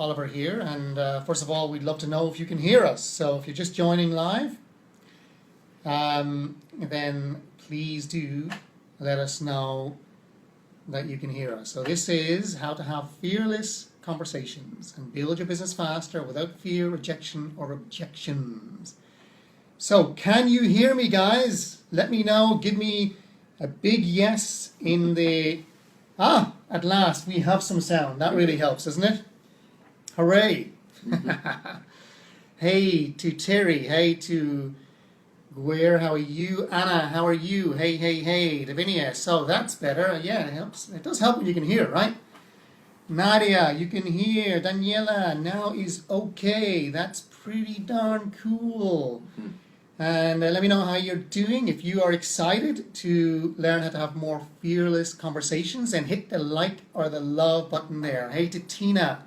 Oliver here, and first of all, we'd love to know if you can hear us. So if you're just joining live, then please do let us know that you can hear us. So this is how to have fearless conversations and build your business faster without fear, rejection, or objections. So can you hear me, guys? Let me know. Give me a big yes in the... at last we have some sound. That really helps, doesn't it? Hooray. Hey to Terry. Hey to Guer. How are you? Anna, how are you? Hey. Davinia. So that's better. Yeah, it helps. It does help when you can hear, right? Nadia, you can hear. Daniela, now is okay. That's pretty darn cool. And let me know how you're doing. If you are excited to learn how to have more fearless conversations, then hit the like or the love button there. Hey to Tina.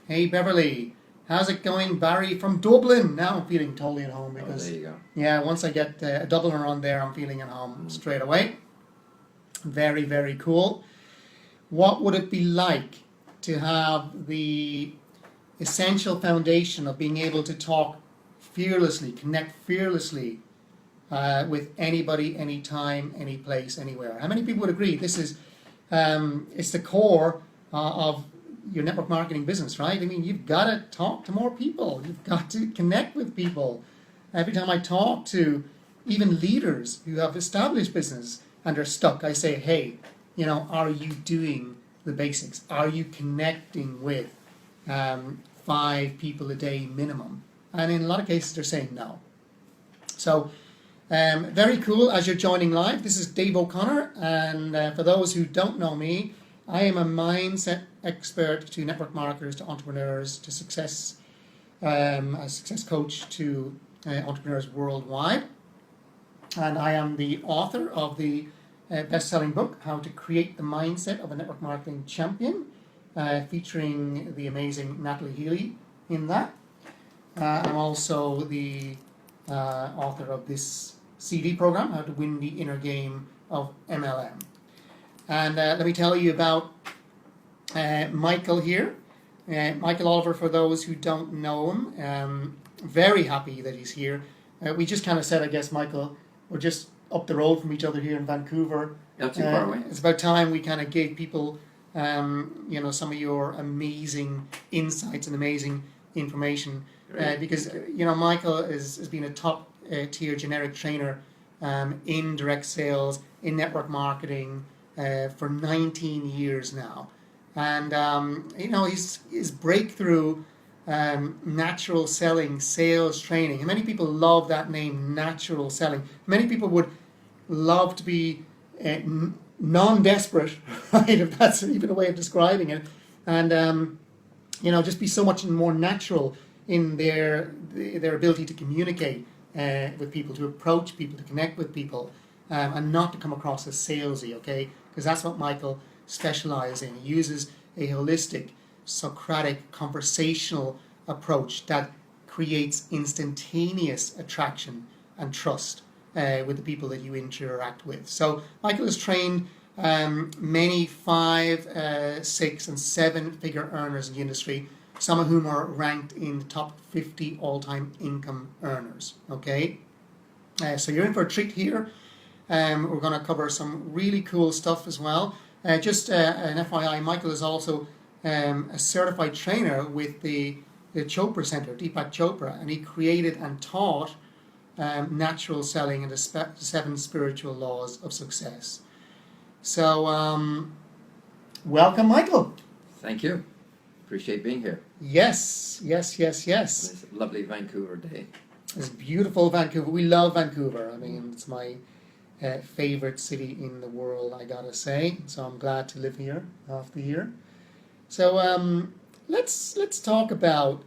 Hey Beverly. How's it going, Barry from Dublin? Now I'm feeling totally at home because there you go. Yeah, once I get a Dubliner on there, I'm feeling at home straight away. Very, very cool. What would it be like to have the essential foundation of being able to talk fearlessly, connect fearlessly with anybody, anytime, any place, anywhere? How many people would agree this is it's the core of your network marketing business, right? I mean, you've got to talk to more people. You've got to connect with people. Every time I talk to even leaders who have established business and are stuck, I say, hey, are you doing the basics? Are you connecting with 5 people a day minimum? And in a lot of cases, they're saying no. So very cool. As you're joining live, this is Dave O'Connor. And for those who don't know me, I am a mindset expert to network marketers, to entrepreneurs, to success, a success coach to entrepreneurs worldwide. And I am the author of the best-selling book, How to Create the Mindset of a Network Marketing Champion, featuring the amazing Natalie Healy in that. I'm also the author of this CD program, How to Win the Inner Game of MLM. And let me tell you about Michael here. Michael Oliver, for those who don't know him, very happy that he's here. We just kind of said, I guess, Michael, we're just up the road from each other here in Vancouver. Not too far away. It's about time we kind of gave people, some of your amazing insights and amazing information. Because, Michael has been a top tier generic trainer in direct sales, in network marketing, for 19 years now. And, his breakthrough natural selling, sales training. And many people love that name, natural selling. Many people would love to be non-desperate, right, if that's even a way of describing it. And, just be so much more natural in their ability to communicate with people, to approach people, to connect with people, and not to come across as salesy, okay? Because that's what Michael specializes in. He uses a holistic, Socratic, conversational approach that creates instantaneous attraction and trust with the people that you interact with. So Michael has trained many 5, 6, and 7-figure earners in the industry, some of whom are ranked in the top 50 all-time income earners, okay? So you're in for a treat here. We're going to cover some really cool stuff as well. Just an FYI, Michael is also a certified trainer with the Chopra Center, Deepak Chopra, and he created and taught natural selling and the 7 spiritual laws of success. So, welcome, Michael. Thank you. Appreciate being here. Yes. It's a lovely Vancouver day. It's beautiful Vancouver. We love Vancouver. I mean, it's my favorite city in the world, I gotta say. So I'm glad to live here half the year. So let's talk about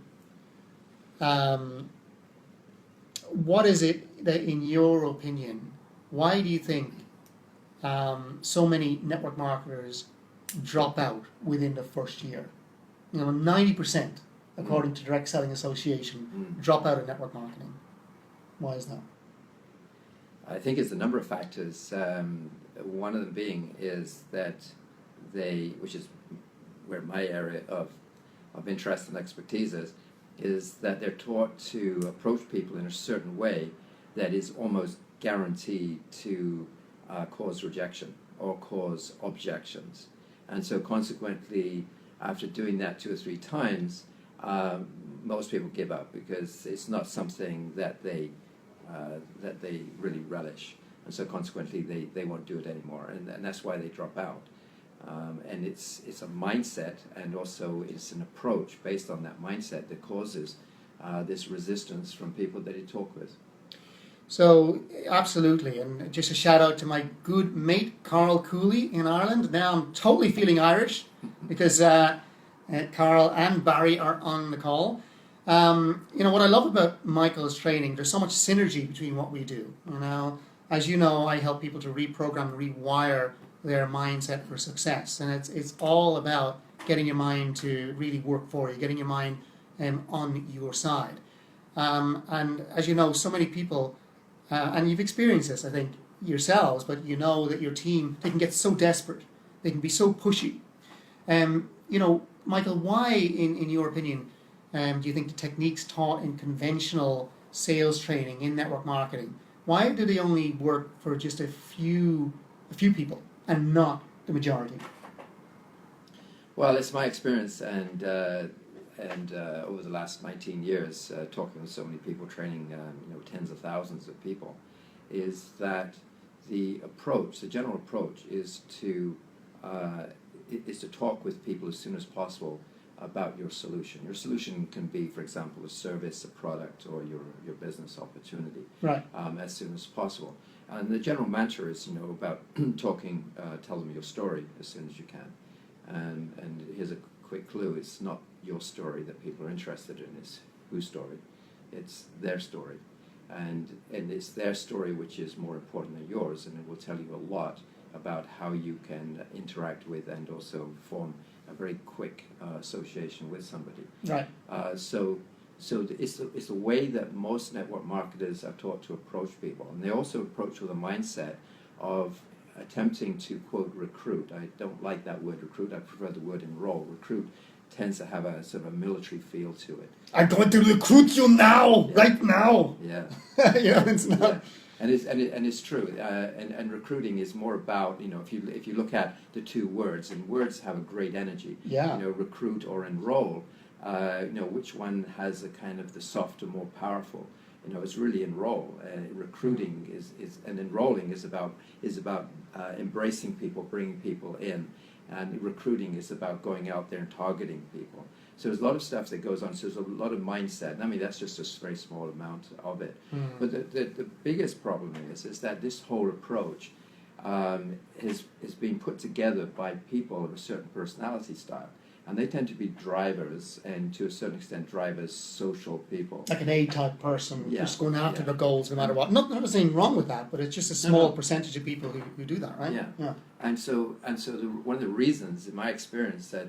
what is it that, in your opinion, why do you think so many network marketers drop out within the first year? 90%, according to Direct Selling Association, drop out of network marketing. Why is that? I think it's a number of factors. One of them being is that which is where my area of of interest and expertise is that they're taught to approach people in a certain way that is almost guaranteed to cause rejection or cause objections. And so consequently, after doing that 2 or 3 times, most people give up because it's not something that they really relish. And so consequently, they won't do it anymore. And that's why they drop out. And it's a mindset, and also it's an approach based on that mindset that causes this resistance from people that you talk with. So, absolutely, and just a shout out to my good mate Carl Cooley in Ireland. Now I'm totally feeling Irish because Carl and Barry are on the call. What I love about Michael's training, there's so much synergy between what we do. As you know, I help people to reprogram, rewire their mindset for success, and it's all about getting your mind to really work for you, getting your mind on your side. And as you know, so many people, and you've experienced this, I think, yourselves, but you know that your team, they can get so desperate, they can be so pushy. Michael, why, in your opinion, do you think the techniques taught in conventional sales training in network marketing, why do they only work for just a few people and not the majority? Well, it's my experience, and over the last 19 years, talking with so many people, training tens of thousands of people, is that the general approach, is to talk with people as soon as possible about your solution. Your solution can be, for example, a service, a product, or your business opportunity. Right. As soon as possible. And the general mantra is, about talking, tell them your story as soon as you can. And here's a quick clue: it's not your story that people are interested in; it's whose story. It's their story, and it's their story which is more important than yours, and it will tell you a lot about how you can interact with and also form a very quick association with somebody. Right. So it's the way that most network marketers are taught to approach people, and they also approach with a mindset of attempting to, quote, recruit. I don't like that word recruit. I prefer the word enroll. Recruit tends to have a sort of a military feel to it. I'm going to recruit you now, right now. Yeah. It's not. Yeah. And it's true. And recruiting is more about, if you look at the two words, and words have a great energy. Yeah. Recruit or enroll. Which one has a kind of the softer, more powerful? It's really enroll. Recruiting is and enrolling is about embracing people, bringing people in, and recruiting is about going out there and targeting people. So there's a lot of stuff that goes on. So there's a lot of mindset. And I mean, that's just a very small amount of it. But the biggest problem is that this whole approach is being put together by people of a certain personality style. And they tend to be drivers, and to a certain extent, drivers, social people. Like an A-type person, just going after their goals no matter what. Not anything wrong with that, but it's just a small percentage of people who do that, right? Yeah. And so one of the reasons, in my experience, that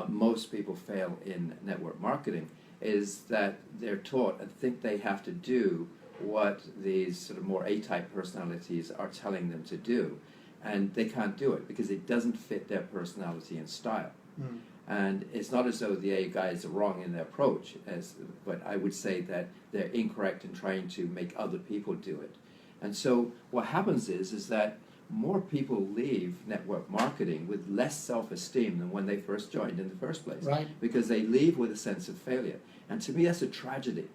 most people fail in network marketing is that they're taught and think they have to do what these sort of more A-type personalities are telling them to do, and they can't do it because it doesn't fit their personality and style. And it's not as though the A guys are wrong in their approach, but I would say that they're incorrect in trying to make other people do it. And so what happens is that more people leave network marketing with less self-esteem than when they first joined in the first place. Right. Because they leave with a sense of failure. And to me, that's a tragedy.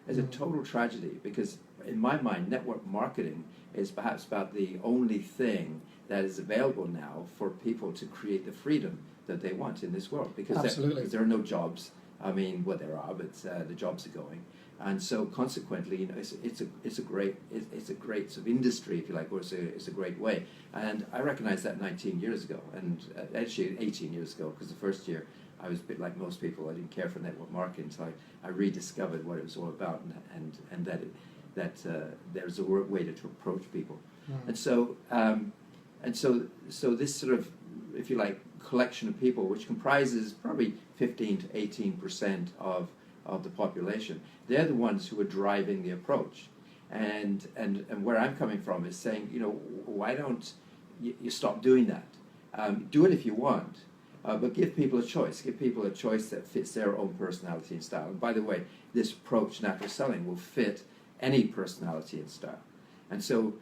It's a total tragedy, because in my mind, network marketing is perhaps about the only thing that is available now for people to create the freedom that they want in this world, because there are no jobs. I mean, well, there are, but the jobs are going, and so consequently, it's a great sort of industry, if you like, or it's a great way. And I recognized that 19 years ago, and actually 18 years ago, because the first year I was a bit like most people. I didn't care for network marketing, so I rediscovered what it was all about, and that there's a way to approach people, and so this sort of, if you like, collection of people, which comprises probably 15 to 18% of the population, they're the ones who are driving the approach. And where I'm coming from is saying, why don't you stop doing that? Do it if you want, but give people a choice. Give people a choice that fits their own personality and style. And by the way, this approach, natural selling, will fit any personality and style. And so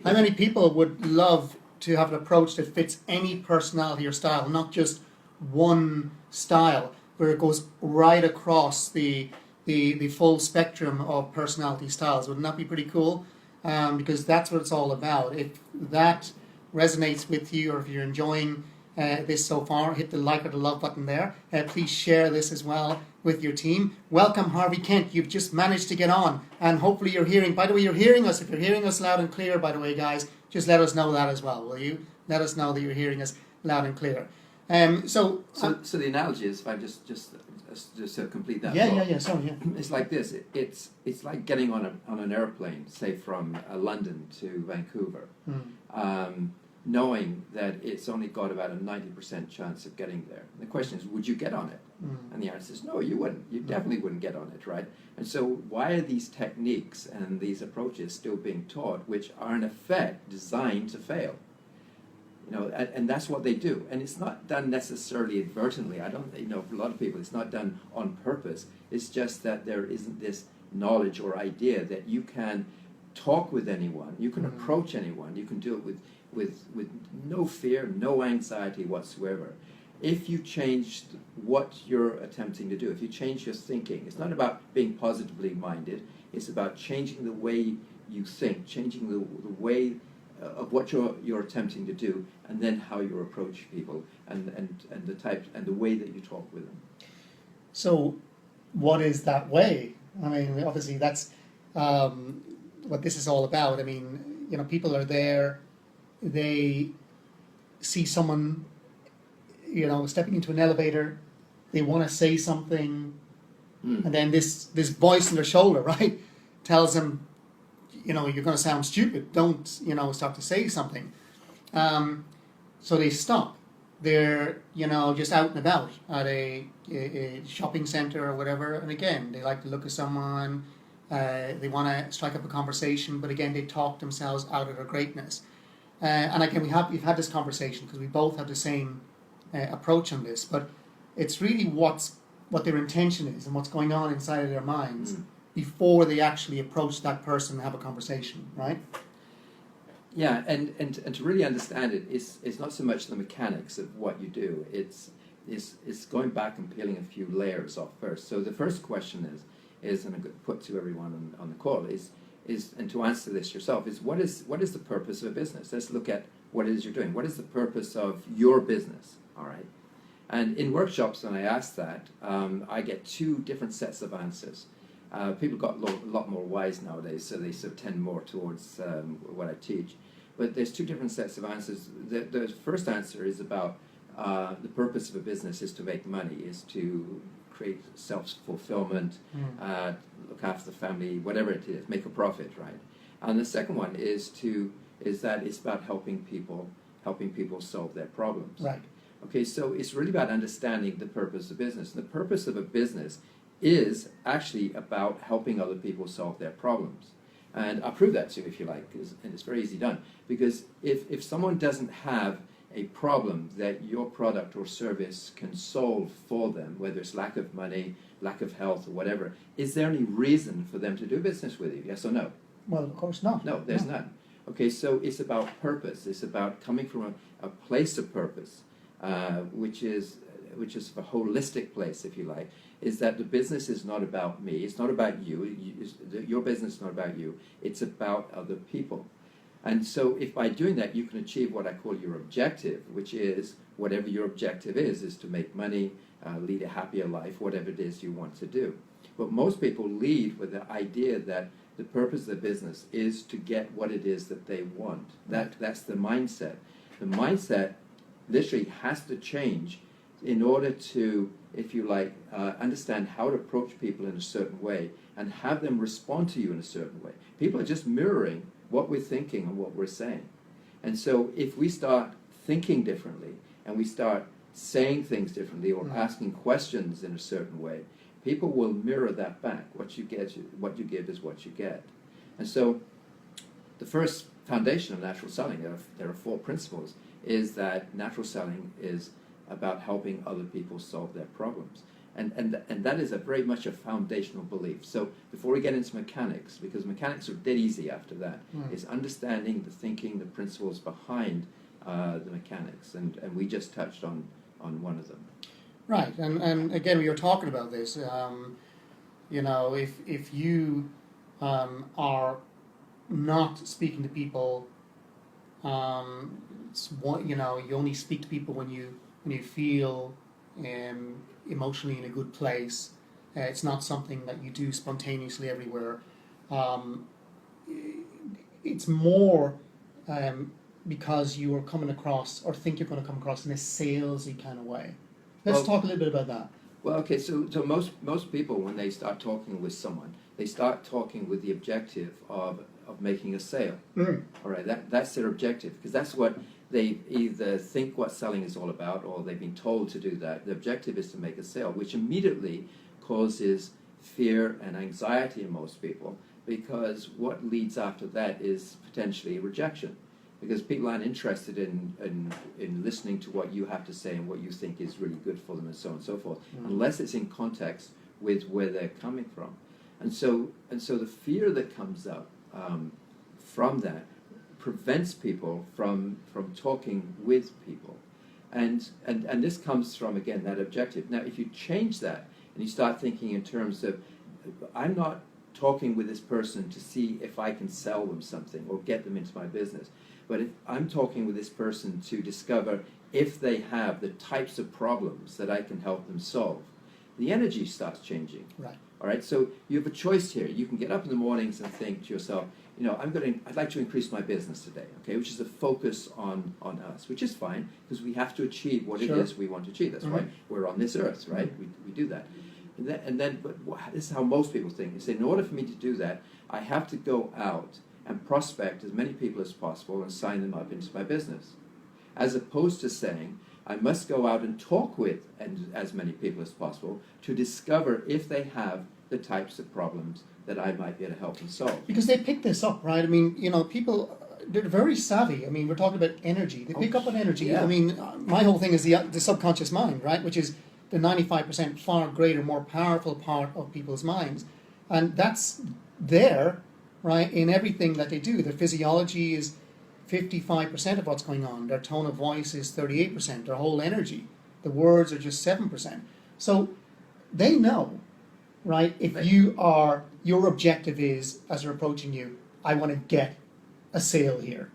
How many people would love to have an approach that fits any personality or style, not just one style, where it goes right across the full spectrum of personality styles? Wouldn't that be pretty cool? Because that's what it's all about. If that resonates with you, or if you're enjoying this so far, hit the like or the love button there. Please share this as well with your team. Welcome, Harvey Kent. You've just managed to get on, and hopefully you're hearing. By the way, you're hearing us. If you're hearing us loud and clear, by the way, guys, just let us know that as well, will you? Let us know that you're hearing us loud and clear. So the analogy is, if I just to complete that. Sorry. It's like this. It's like getting on an airplane, say from London to Vancouver, knowing that it's only got about a 90% chance of getting there. And the question is, would you get on it? And the answer is no, you wouldn't. You definitely wouldn't get on it, right? And so why are these techniques and these approaches still being taught, which are in effect designed to fail? You know, and that's what they do. And it's not done necessarily inadvertently. For a lot of people, it's not done on purpose. It's just that there isn't this knowledge or idea that you can talk with anyone, you can approach anyone, you can do it with no fear, no anxiety whatsoever. If you change what you're attempting to do, if you change your thinking, it's not about being positively minded, it's about changing the way you think, changing the way of what you're attempting to do, and then how you approach people, and the type and the way that you talk with them. So, what is that way? I mean, obviously that's what this is all about. I mean, people are there, they see someone, stepping into an elevator, they want to say something, and then this voice in their shoulder, right, tells them, you're going to sound stupid. Don't, start to say something. So they stop. They're, just out and about at a shopping center or whatever. And again, they like to look at someone. They want to strike up a conversation. But again, they talk themselves out of their greatness. And again, we've had this conversation because we both have the same approach on this. But it's really what their intention is and what's going on inside of their minds before they actually approach that person and have a conversation, right? Yeah, and to really understand it, it's not so much the mechanics of what you do. It's going back and peeling a few layers off first. So the first question is and I'm going to put to everyone on the call is and to answer this yourself, is what is the purpose of a business? Let's look at what it is you're doing. What is the purpose of your business? All right. And in workshops, when I ask that, I get two different sets of answers. People got a lot more wise nowadays, so they sort of tend more towards what I teach. But there's two different sets of answers. The first answer is about the purpose of a business is to make money, is to create self-fulfillment, look after the family, whatever it is, make a profit, right? And the second one is that it's about helping people solve their problems. Right. Okay, so it's really about understanding the purpose of business. And the purpose of a business is actually about helping other people solve their problems. And I'll prove that to you if you like, and it's very easy done. Because if someone doesn't have a problem that your product or service can solve for them, whether it's lack of money, lack of health, or whatever, is there any reason for them to do business with you? Yes or no? Well, of course not. No, there's none. Okay, so it's about purpose. It's about coming from a place of purpose, which is a holistic place, if you like. Is that the business is not about me, it's not about you, your business is not about you, it's about other people. And so if by doing that you can achieve what I call your objective, which is whatever your objective is to make money, lead a happier life, whatever it is you want to do. But most people lead with the idea that the purpose of the business is to get what it is that they want. That's the mindset. The mindset literally has to change in order to, if you like, understand how to approach people in a certain way and have them respond to you in a certain way. People are just mirroring what we're thinking and what we're saying. And so if we start thinking differently and we start saying things differently or asking questions in a certain way, people will mirror that back. What you give is what you get. And so the first foundation of natural selling, there are four principles, is that natural selling is about helping other people solve their problems. And that is a very much a foundational belief. So before we get into mechanics, because mechanics are dead easy after that, is understanding the thinking, the principles behind the mechanics, and we just touched on one of them. Right, and again, we were talking about this. You know, if you are not speaking to people, you know, you only speak to people when you feel emotionally in a good place. It's not something that you do spontaneously everywhere. It's more because you are coming across or think you're going to come across in a salesy kind of way. Let's talk a little bit about that. Well, okay, so most people, when they start talking with someone, they start talking with the objective of making a sale. All right, that's their objective, because that's what they either think what selling is all about, or they've been told to do that. The objective is to make a sale, which immediately causes fear and anxiety in most people, because what leads after that is potentially rejection. Because people aren't interested in listening to what you have to say and what you think is really good for them, and so on and so forth, unless it's in context with where they're coming from. And so the fear that comes up from that prevents people from talking with people. And this comes from, again, that objective. Now, if you change that and you start thinking in terms of, I'm not talking with this person to see if I can sell them something or get them into my business, but if I'm talking with this person to discover if they have the types of problems that I can help them solve, the energy starts changing. Right. All right. So you have a choice here. You can get up in the mornings and think to yourself, you know, I'd like to increase my business today. Okay, which is a focus on us, which is fine, because we have to achieve what it is we want to achieve. That's why we're on this earth, right? We do that. And then, but this is how most people think. They say, in order for me to do that, I have to go out and prospect as many people as possible and sign them up into my business. As opposed to saying, I must go out and talk with as many people as possible to discover if they have the types of problems that I might be able to help them solve. Because they pick this up, right? I mean, you know, people, they're very savvy. I mean, we're talking about energy. They pick up on energy. Yeah. I mean, my whole thing is the subconscious mind, right? Which is the 95% far greater, more powerful part of people's minds. And that's there, right, in everything that they do. Their physiology is 55% of what's going on. Their tone of voice is 38%. Their whole energy. The words are just 7%. So they know, right, if your objective is, as they're approaching you, I want to get a sale here.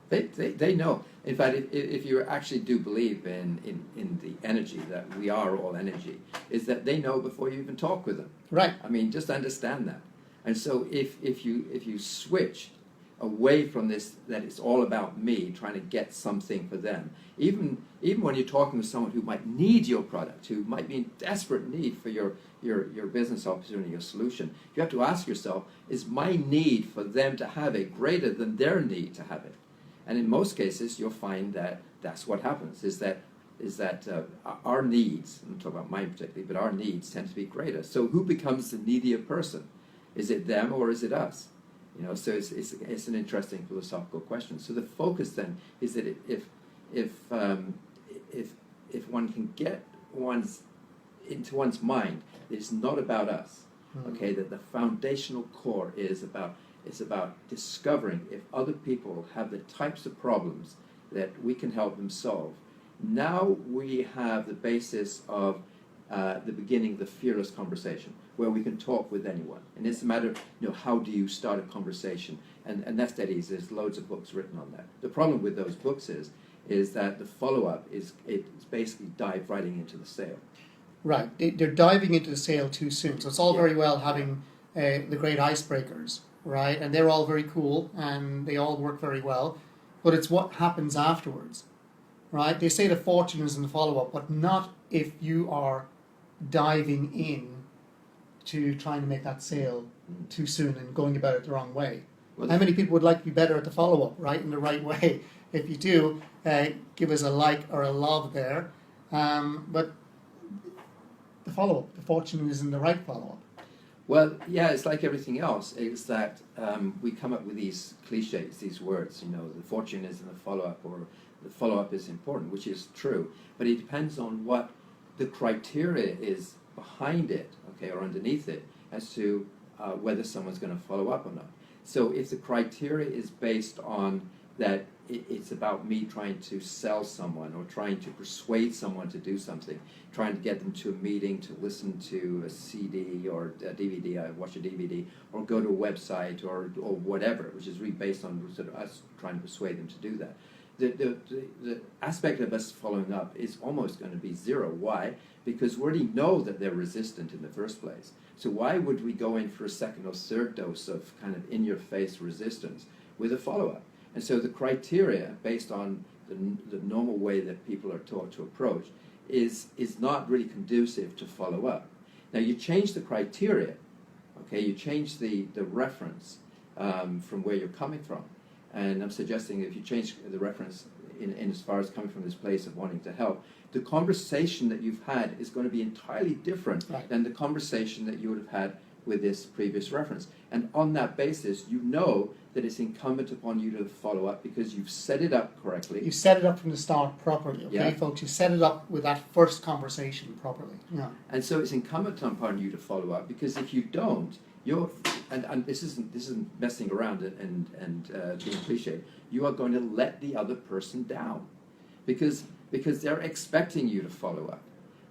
They know. In fact, if you actually do believe in the energy, that we are all energy, is that they know before you even talk with them. Right. I mean, just understand that. And so if you switch away from this, that it's all about me trying to get something for them, even when you're talking with someone who might need your product, who might be in desperate need for your business opportunity, your solution, you have to ask yourself, is my need for them to have it greater than their need to have it? And in most cases, you'll find that that's what happens, is that our needs, I'm talking about mine particularly, but our needs tend to be greater. So who becomes the needier person? Is it them or is it us? You know, so it's an interesting philosophical question. So the focus then is that if one can get into one's mind, it's not about us. Okay, that the foundational core is about discovering if other people have the types of problems that we can help them solve. Now we have the basis of the beginning of the fearless conversation, where we can talk with anyone. And it's a matter of, you know, how do you start a conversation? And that's that easy. There's loads of books written on that. The problem with those books is that the follow-up it's basically dive right into the sale. Right. They're diving into the sale too soon. So it's all very well having the great icebreakers, right? And they're all very cool and they all work very well. But it's what happens afterwards, right? They say the fortune is in the follow-up, but not if you are diving in to trying to make that sale too soon and going about it the wrong way. Well, how many people would like to be better at the follow-up, right, in the right way? If you do, give us a like or a love there. But the follow-up, the fortune is in the right follow-up. Well, yeah, it's like everything else. It's that we come up with these cliches, these words, you know, the fortune is in the follow-up, or the follow-up is important, which is true, but it depends on what the criteria is behind it, okay, or underneath it, as to whether someone's going to follow up or not. So if the criteria is based on that it's about me trying to sell someone or trying to persuade someone to do something, trying to get them to a meeting, to listen to a CD or a DVD, watch a DVD, or go to a website or whatever, which is really based on sort of us trying to persuade them to do that. The aspect of us following up is almost going to be zero. Why? Because we already know that they're resistant in the first place. So why would we go in for a second or third dose of kind of in-your-face resistance with a follow-up? And so the criteria, based on the normal way that people are taught to approach, is not really conducive to follow up. Now you change the criteria, okay? You change the reference from where you're coming from. And I'm suggesting if you change the reference in as far as coming from this place of wanting to help, the conversation that you've had is going to be entirely different than the conversation that you would have had with this previous reference. And on that basis, you know that it's incumbent upon you to follow up because you've set it up correctly. You set it up from the start properly, okay, Yeah. folks? You set it up with that first conversation properly. Yeah. And so it's incumbent upon you to follow up because if you don't, you're and this isn't messing around and being cliche. You are going to let the other person down because they're expecting you to follow up.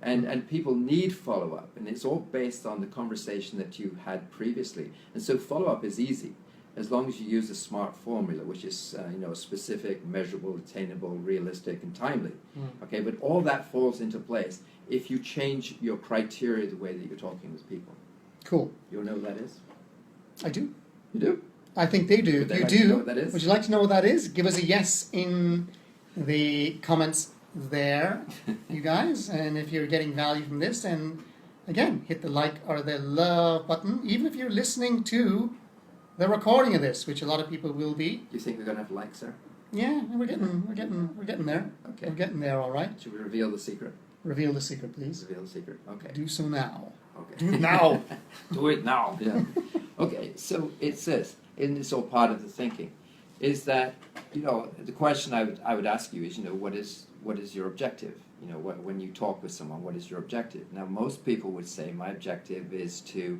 And people need follow-up, and it's all based on the conversation that you had previously. And so follow-up is easy, as long as you use a SMART formula, which is specific, measurable, attainable, realistic, and timely. Okay, but all that falls into place if you change your criteria the way that you're talking with people. Cool. You'll know what that is? I do. You do? I think they do. Would they You like do. to know what that is? Would you like to know what that is? Give us a yes in the comments there, you guys. And if you're getting value from this, then again, hit the like or the love button. Even if you're listening to the recording of this, which a lot of people will be. Do you think we're going to have likes there? Yeah, we're getting there. Okay. We're getting there, all right. Should we reveal the secret? Reveal the secret, please. Reveal the secret. Okay. Do so now. Okay. Do it now. Do it now. Yeah. Okay, so it says, and it's all part of the thinking, is that, the question I would ask you is, what is your objective? When you talk with someone, what is your objective? Now, most people would say my objective is to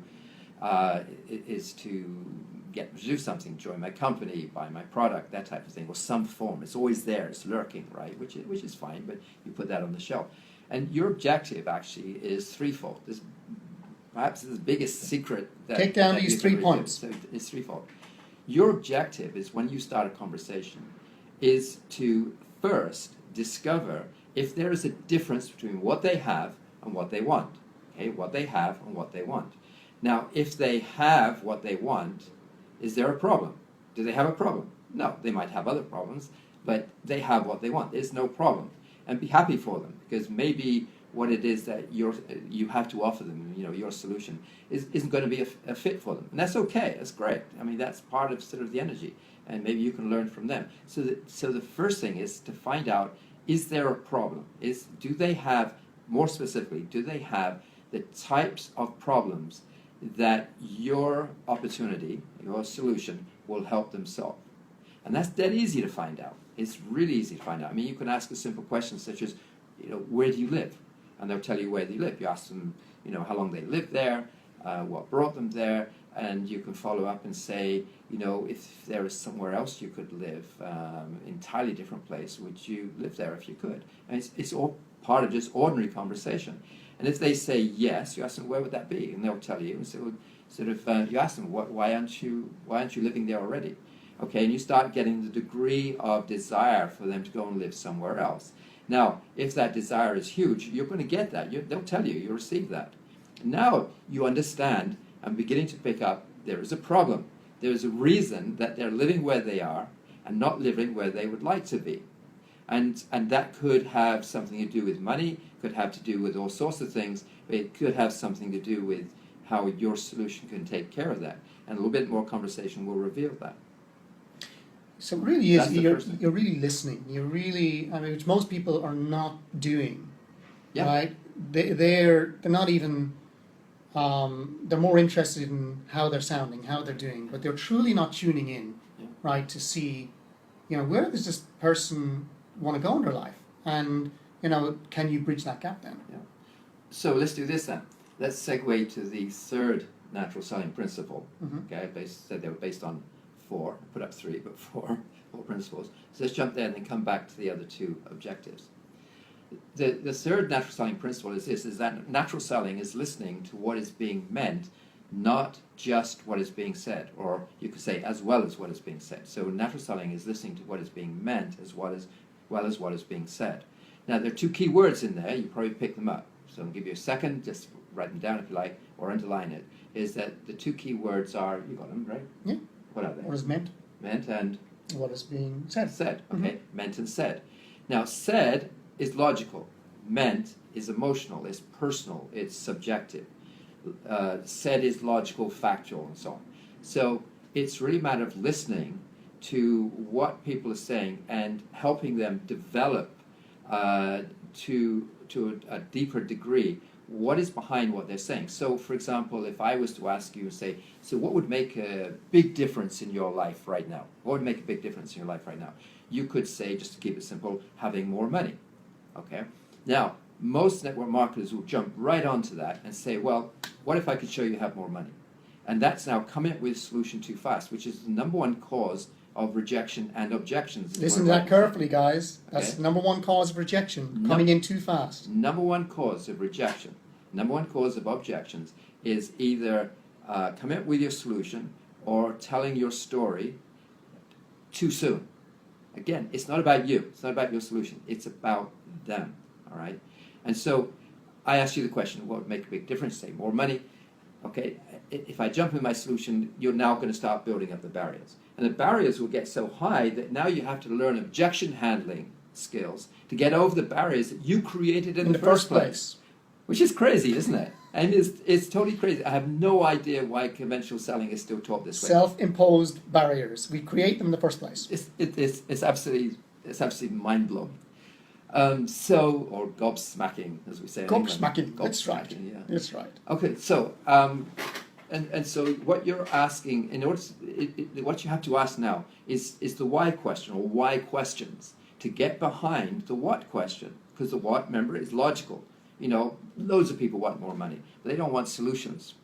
do something, join my company, buy my product, that type of thing, or some form. It's always there, it's lurking, right? Which is fine, but you put that on the shelf. And your objective actually is threefold. Perhaps the biggest secret that Take down that these you 3 can reveal. points. So it's threefold. Your objective is when you start a conversation is to first discover if there is a difference between what they have and what they want. Okay, what they have and what they want. Now, if they have what they want, is there a problem? Do they have a problem? No, they might have other problems, but they have what they want. There's no problem. And be happy for them, because maybe what it is that you have to offer them, your solution, isn't going to be a fit for them. And that's okay, that's great. I mean, that's part of sort of the energy, and maybe you can learn from them. So the first thing is to find out, is there a problem? Do they have, more specifically, do they have the types of problems that your opportunity, your solution, will help them solve? And that's dead easy to find out. It's really easy to find out. I mean, you can ask a simple question such as, where do you live? And they'll tell you where they live. You ask them, how long they lived there, what brought them there, and you can follow up and say, if there is somewhere else you could live, entirely different place, would you live there if you could? And it's all part of just ordinary conversation. And if they say yes, you ask them, where would that be? And they'll tell you. And so you ask them, why aren't you living there already? Okay, and you start getting the degree of desire for them to go and live somewhere else. Now, if that desire is huge, you're going to get that. They'll tell you, you'll receive that. Now you understand and beginning to pick up there is a problem. There is a reason that they're living where they are and not living where they would like to be. And that could have something to do with money, could have to do with all sorts of things, but it could have something to do with how your solution can take care of that. And a little bit more conversation will reveal that. So it really is, That's the first thing. you're really listening. You're really, which most people are not doing, Yeah. right? They're not even, they're more interested in how they're sounding, how they're doing, but they're truly not tuning in, Yeah. right, to see, where does this person want to go in their life? And, can you bridge that gap then? Yeah. So let's do this then. Let's segue to the third natural selling principle. Okay, I said they were based on 4, I put up 3, but 4 principles. So let's jump there and then come back to the other 2 objectives. The third natural selling principle is this, is that natural selling is listening to what is being meant, not just what is being said, or you could say as well as what is being said. So natural selling is listening to what is being meant as well as what is being said. Now there are 2 key words in there, you probably pick them up. So I'll give you a second, just write them down if you like, or underline it, is that the 2 key words are, you got them, right? Yeah. What are they? What is meant? Meant and? What is being said. Said, okay. Meant and said. Now said is logical. Meant is emotional, it's personal, it's subjective. Said is logical, factual, and so on. So it's really a matter of listening to what people are saying and helping them develop to a deeper degree what is behind what they're saying. So, for example, if I was to ask you and say, so what would make a big difference in your life right now? What would make a big difference in your life right now? You could say, just to keep it simple, having more money. Okay? Now, most network marketers will jump right onto that and say, well, what if I could show you have more money? And that's now coming up with a solution too fast, which is the number 1 cause of rejection and objections. Listen to that carefully, guys. That's Okay. the number 1 cause of rejection, coming in too fast. Number 1 cause of rejection, number 1 cause of objections is either coming up with your solution or telling your story too soon. Again, it's not about you. It's not about your solution. It's about them. All right? And so I asked you the question, what would make a big difference? Say more money. Okay, if I jump in my solution, you're now going to start building up the barriers. And the barriers will get so high that now you have to learn objection handling skills to get over the barriers that you created in the first place. Which is crazy, isn't it? And it's totally crazy. I have no idea why conventional selling is still taught this way. Self-imposed barriers. We create them in the first place. It's absolutely mind-blowing. Or gobsmacking, as we say. Gobsmacking. That's right. Yeah. That's right. Okay, so and so what you're asking, in order what you have to ask now is the why question, or why questions, to get behind the what question, because the what, remember, is logical. Loads of people want more money, but they don't want solutions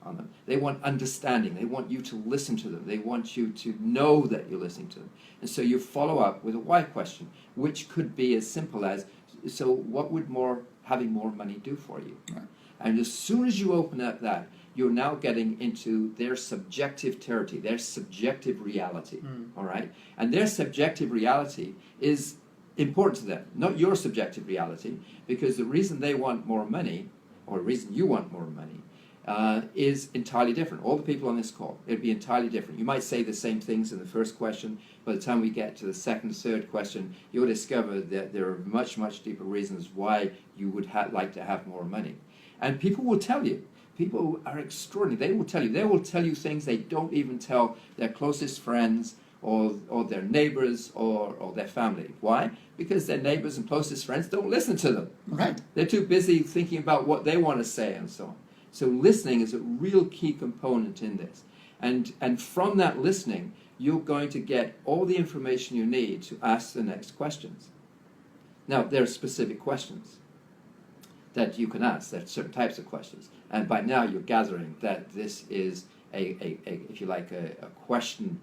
on them. They want understanding. They want you to listen to them. They want you to know that you're listening to them. And so you follow up with a why question, which could be as simple as, so what would having more money do for you? Right. And as soon as you open up that, you're now getting into their subjective territory, their subjective reality, all right? And their subjective reality is important to them, not your subjective reality, because the reason they want more money, or the reason you want more money, is entirely different. All the people on this call, it'd be entirely different. You might say the same things in the first question. By the time we get to the second, third question, you'll discover that there are much, much deeper reasons why you would like to have more money. And people will tell you. People are extraordinary. They will tell you things they don't even tell their closest friends or their neighbors or their family. Why? Because their neighbors and closest friends don't listen to them. Right. They're too busy thinking about what they want to say and so on. So listening is a real key component in this. And from that listening, you're going to get all the information you need to ask the next questions. Now, there are specific questions that you can ask. There are certain types of questions. And by now, you're gathering that this is if you like, a question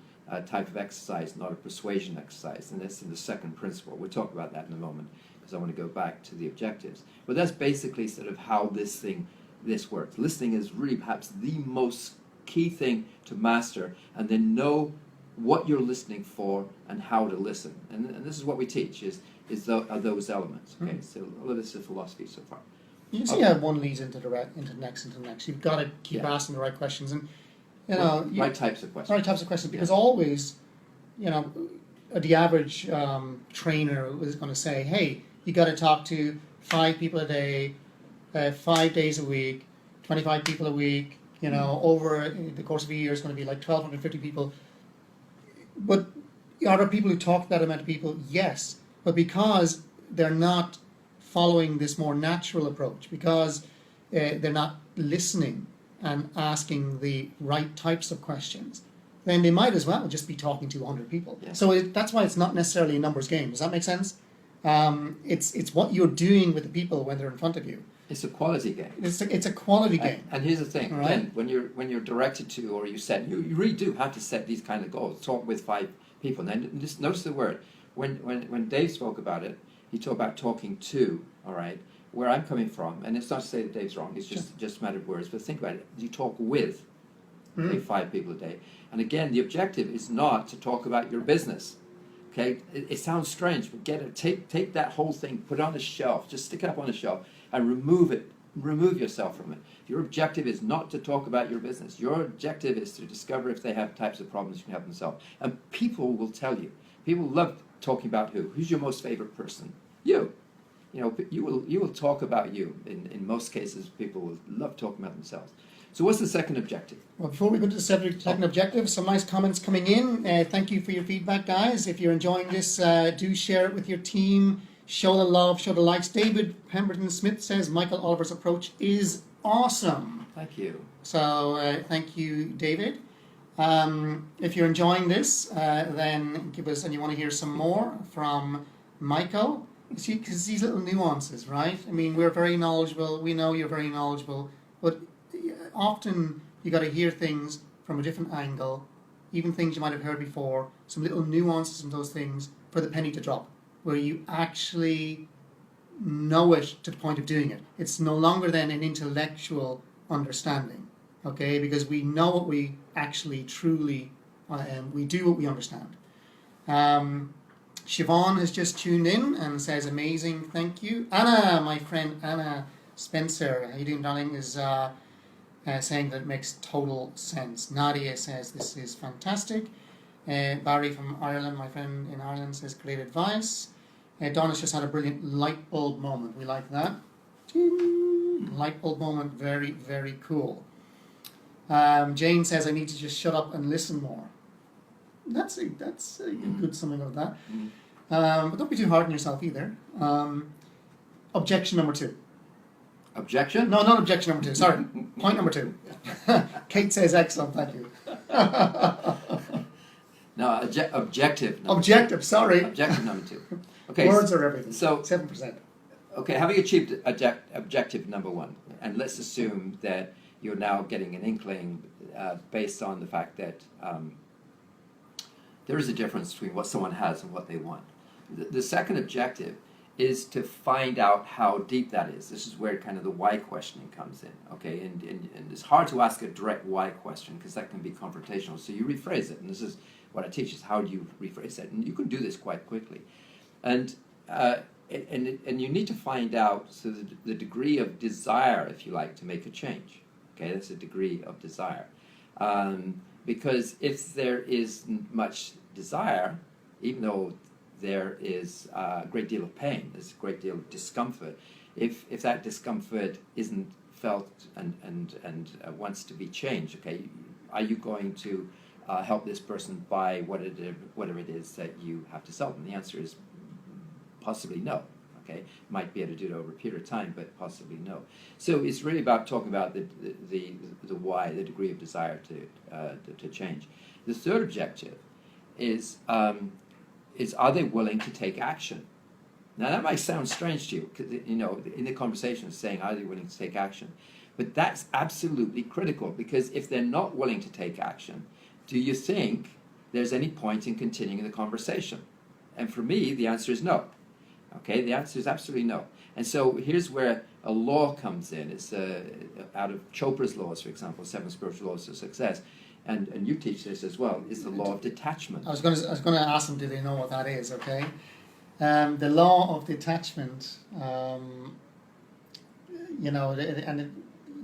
type of exercise, not a persuasion exercise. And that's in the second principle. We'll talk about that in a moment, because I want to go back to the objectives. But that's basically sort of how this works. Listening is really perhaps the most key thing to master, and then know what you're listening for and how to listen. And this is what we teach, are those elements. Okay, so a lot of this is philosophy so far. You see how one leads into the next. You've got to keep asking the right questions, and right types of questions. Right types of questions, because always, the average trainer is going to say, "Hey, you got to talk to 5 people a day, 5 days a week, 25 people a week. Over the course of a year, it's going to be like 1,250 people." But are there people who talk to that amount of people? Yes, but because they're not following this more natural approach, because they're not listening and asking the right types of questions, then they might as well just be talking to 100 people. Yeah. So that's why it's not necessarily a numbers game. Does that make sense? It's what you're doing with the people when they're in front of you. It's a quality game. It's a quality game. And here's the thing, All right. again, when you're directed to, or you really do have to set these kind of goals. Talk with 5 people. Now, just notice the word. When Dave spoke about it, he talked about talking to, all right, where I'm coming from, and it's not to say that Dave's wrong, it's just a matter of words, but think about it. You talk with, say, 5 people a day. And again, the objective is not to talk about your business. Okay, it sounds strange, but take that whole thing, put it on the shelf, just stick it up on the shelf, and remove yourself from it. Your objective is not to talk about your business. Your objective is to discover if they have types of problems you can help them solve. And people will tell you. People love talking about who's your most favorite person. You know, you will talk about you. In most cases, people will love talking about themselves. So what's the second objective? Well, before we go to the second objective, some nice comments coming in. Thank you for your feedback, guys. If you're enjoying this, do share it with your team. Show the love, show the likes. David Pemberton Smith says Michael Oliver's approach is awesome. Thank you. So thank you, David. If you're enjoying this, then give us, and you want to hear some more from Michael. See, because these little nuances, right? I mean, we're very knowledgeable. We know you're very knowledgeable, but often you got to hear things from a different angle, even things you might have heard before. Some little nuances in those things for the penny to drop, where you actually know it to the point of doing it. It's no longer then an intellectual understanding, okay? Because we know what we actually truly, we do what we understand. Siobhan has just tuned in and says, amazing, thank you. Anna, my friend Anna Spencer, how you doing, darling, is saying that it makes total sense. Nadia says, this is fantastic. Barry from Ireland, my friend in Ireland, says, great advice. Donna's just had a brilliant light bulb moment. We like that. Light bulb moment, very, very cool. Jane says, I need to just shut up and listen more. That's a good summing of that. But don't be too hard on yourself either. Objection number 2. Objection? No, not objection number 2. Sorry. Point number 2. Kate says, excellent, thank you. No, objective. Objective, sorry. Objective number 2. Okay. Words are everything. So 7%. Okay, having achieved objective number 1, and let's assume that you're now getting an inkling based on the fact that there is a difference between what someone has and what they want. The second objective is to find out how deep that is. This is where kind of the why questioning comes in, okay? And it's hard to ask a direct why question because that can be confrontational. So you rephrase it, and this is what I teach is how do you rephrase it. And you can do this quite quickly. And you need to find out the degree of desire, if you like, to make a change. Okay, that's a degree of desire. Because if there isn't much desire, even though there is a great deal of pain, there's a great deal of discomfort, if that discomfort isn't felt and wants to be changed, okay, are you going to help this person buy whatever it is that you have to sell them? The answer is possibly no. Okay, might be able to do it over a period of time, but possibly no. So it's really about talking about the why, the degree of desire to change. The third objective is are they willing to take action? Now that might sound strange to you, because in the conversation saying are they willing to take action, but that's absolutely critical because if they're not willing to take action, do you think there's any point in continuing the conversation? And for me, the answer is no. Okay, the answer is absolutely no. And so here's where a law comes in. It's out of Chopra's laws, for example, 7 spiritual laws of success, and you teach this as well. Is the law of detachment. I was going to ask them, do they know what that is? Okay, the law of detachment.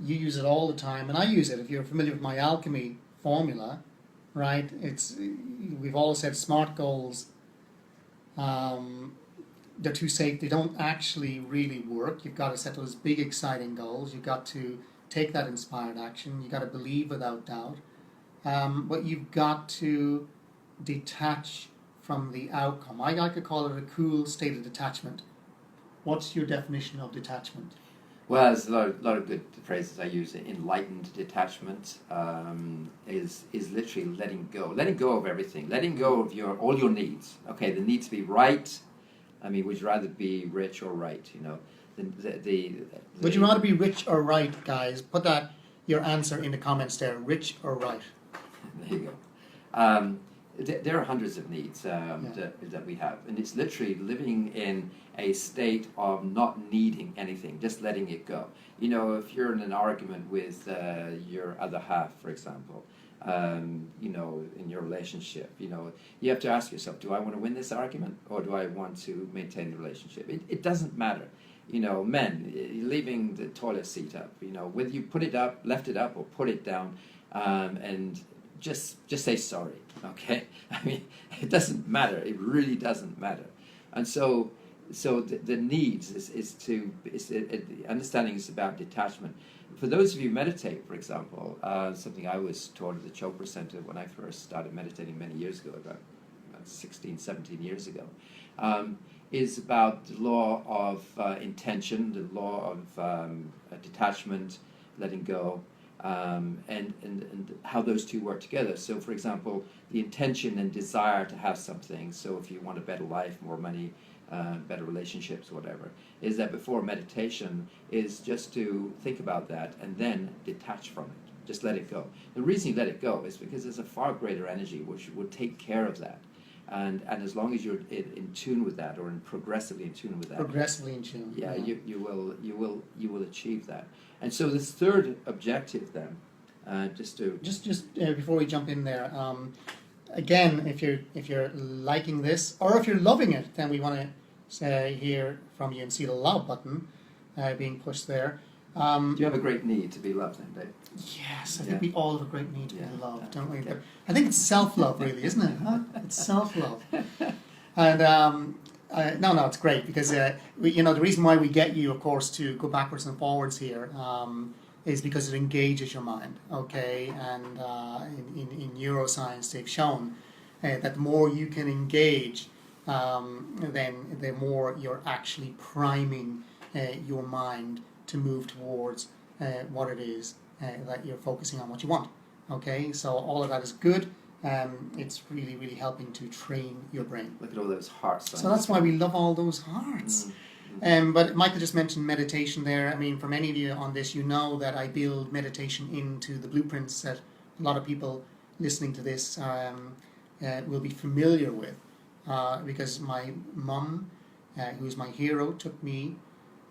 You use it all the time, and I use it. If you're familiar with my alchemy formula, right? We've always said SMART goals. They're too safe. They don't actually really work. You've got to set those big, exciting goals. You've got to take that inspired action. You've got to believe without doubt. But you've got to detach from the outcome. I like to call it a cool state of detachment. What's your definition of detachment? Well, there's a lot of good phrases I use. Enlightened detachment is literally letting go of everything, letting go of all your needs. Okay, the need to be right, I mean, would you rather be rich or right? You know, Would you rather be rich or right, guys? Put that your answer in the comments there. Rich or right? There you go. There are hundreds of needs that we have, and it's literally living in a state of not needing anything, just letting it go. You know, if you're in an argument with your other half, for example, you know, in your relationship, you know, you have to ask yourself, do I want to win this argument, or do I want to maintain the relationship? It doesn't matter. You know, men, leaving the toilet seat up, you know, whether you put it up, left it up, or put it down, and just say sorry, okay? I mean, it doesn't matter. It really doesn't matter. And so the needs understanding is about detachment. For those of you who meditate, for example, something I was taught at the Chopra Center when I first started meditating many years ago, about 16, 17 years ago, is about the law of intention, the law of detachment, letting go, and how those two work together. So, for example, the intention and desire to have something, so if you want a better life, more money, better relationships, whatever, is that before meditation is just to think about that and then detach from it. Just let it go. The reason you let it go is because there's a far greater energy which would take care of that. And as long as you're in tune with that, or progressively in tune with that, progressively in tune. Yeah, you will achieve that. And so this third objective then, just before we jump in there, again, if you're liking this or if you're loving it, then we want to hear from you and see the love button being pushed there. Do you have a great need to be loved, then, Dave? Yes, I think we all have a great need to be loved, don't we? But I think it's self-love, really, isn't it? Huh? It's self-love. And no, it's great because the reason why we get you, of course, to go backwards and forwards here is because it engages your mind. Okay, and in neuroscience, they've shown that the more you can engage, then the more you're actually priming your mind to move towards what it is that you're focusing on, what you want. Okay, so all of that is good. It's really, really helping to train your brain. Look at all those hearts. So that's why we love all those hearts. But Michael just mentioned meditation there. I mean, for many of you on this, you know that I build meditation into the blueprints that a lot of people listening to this will be familiar with. Because my mum, who's my hero, took me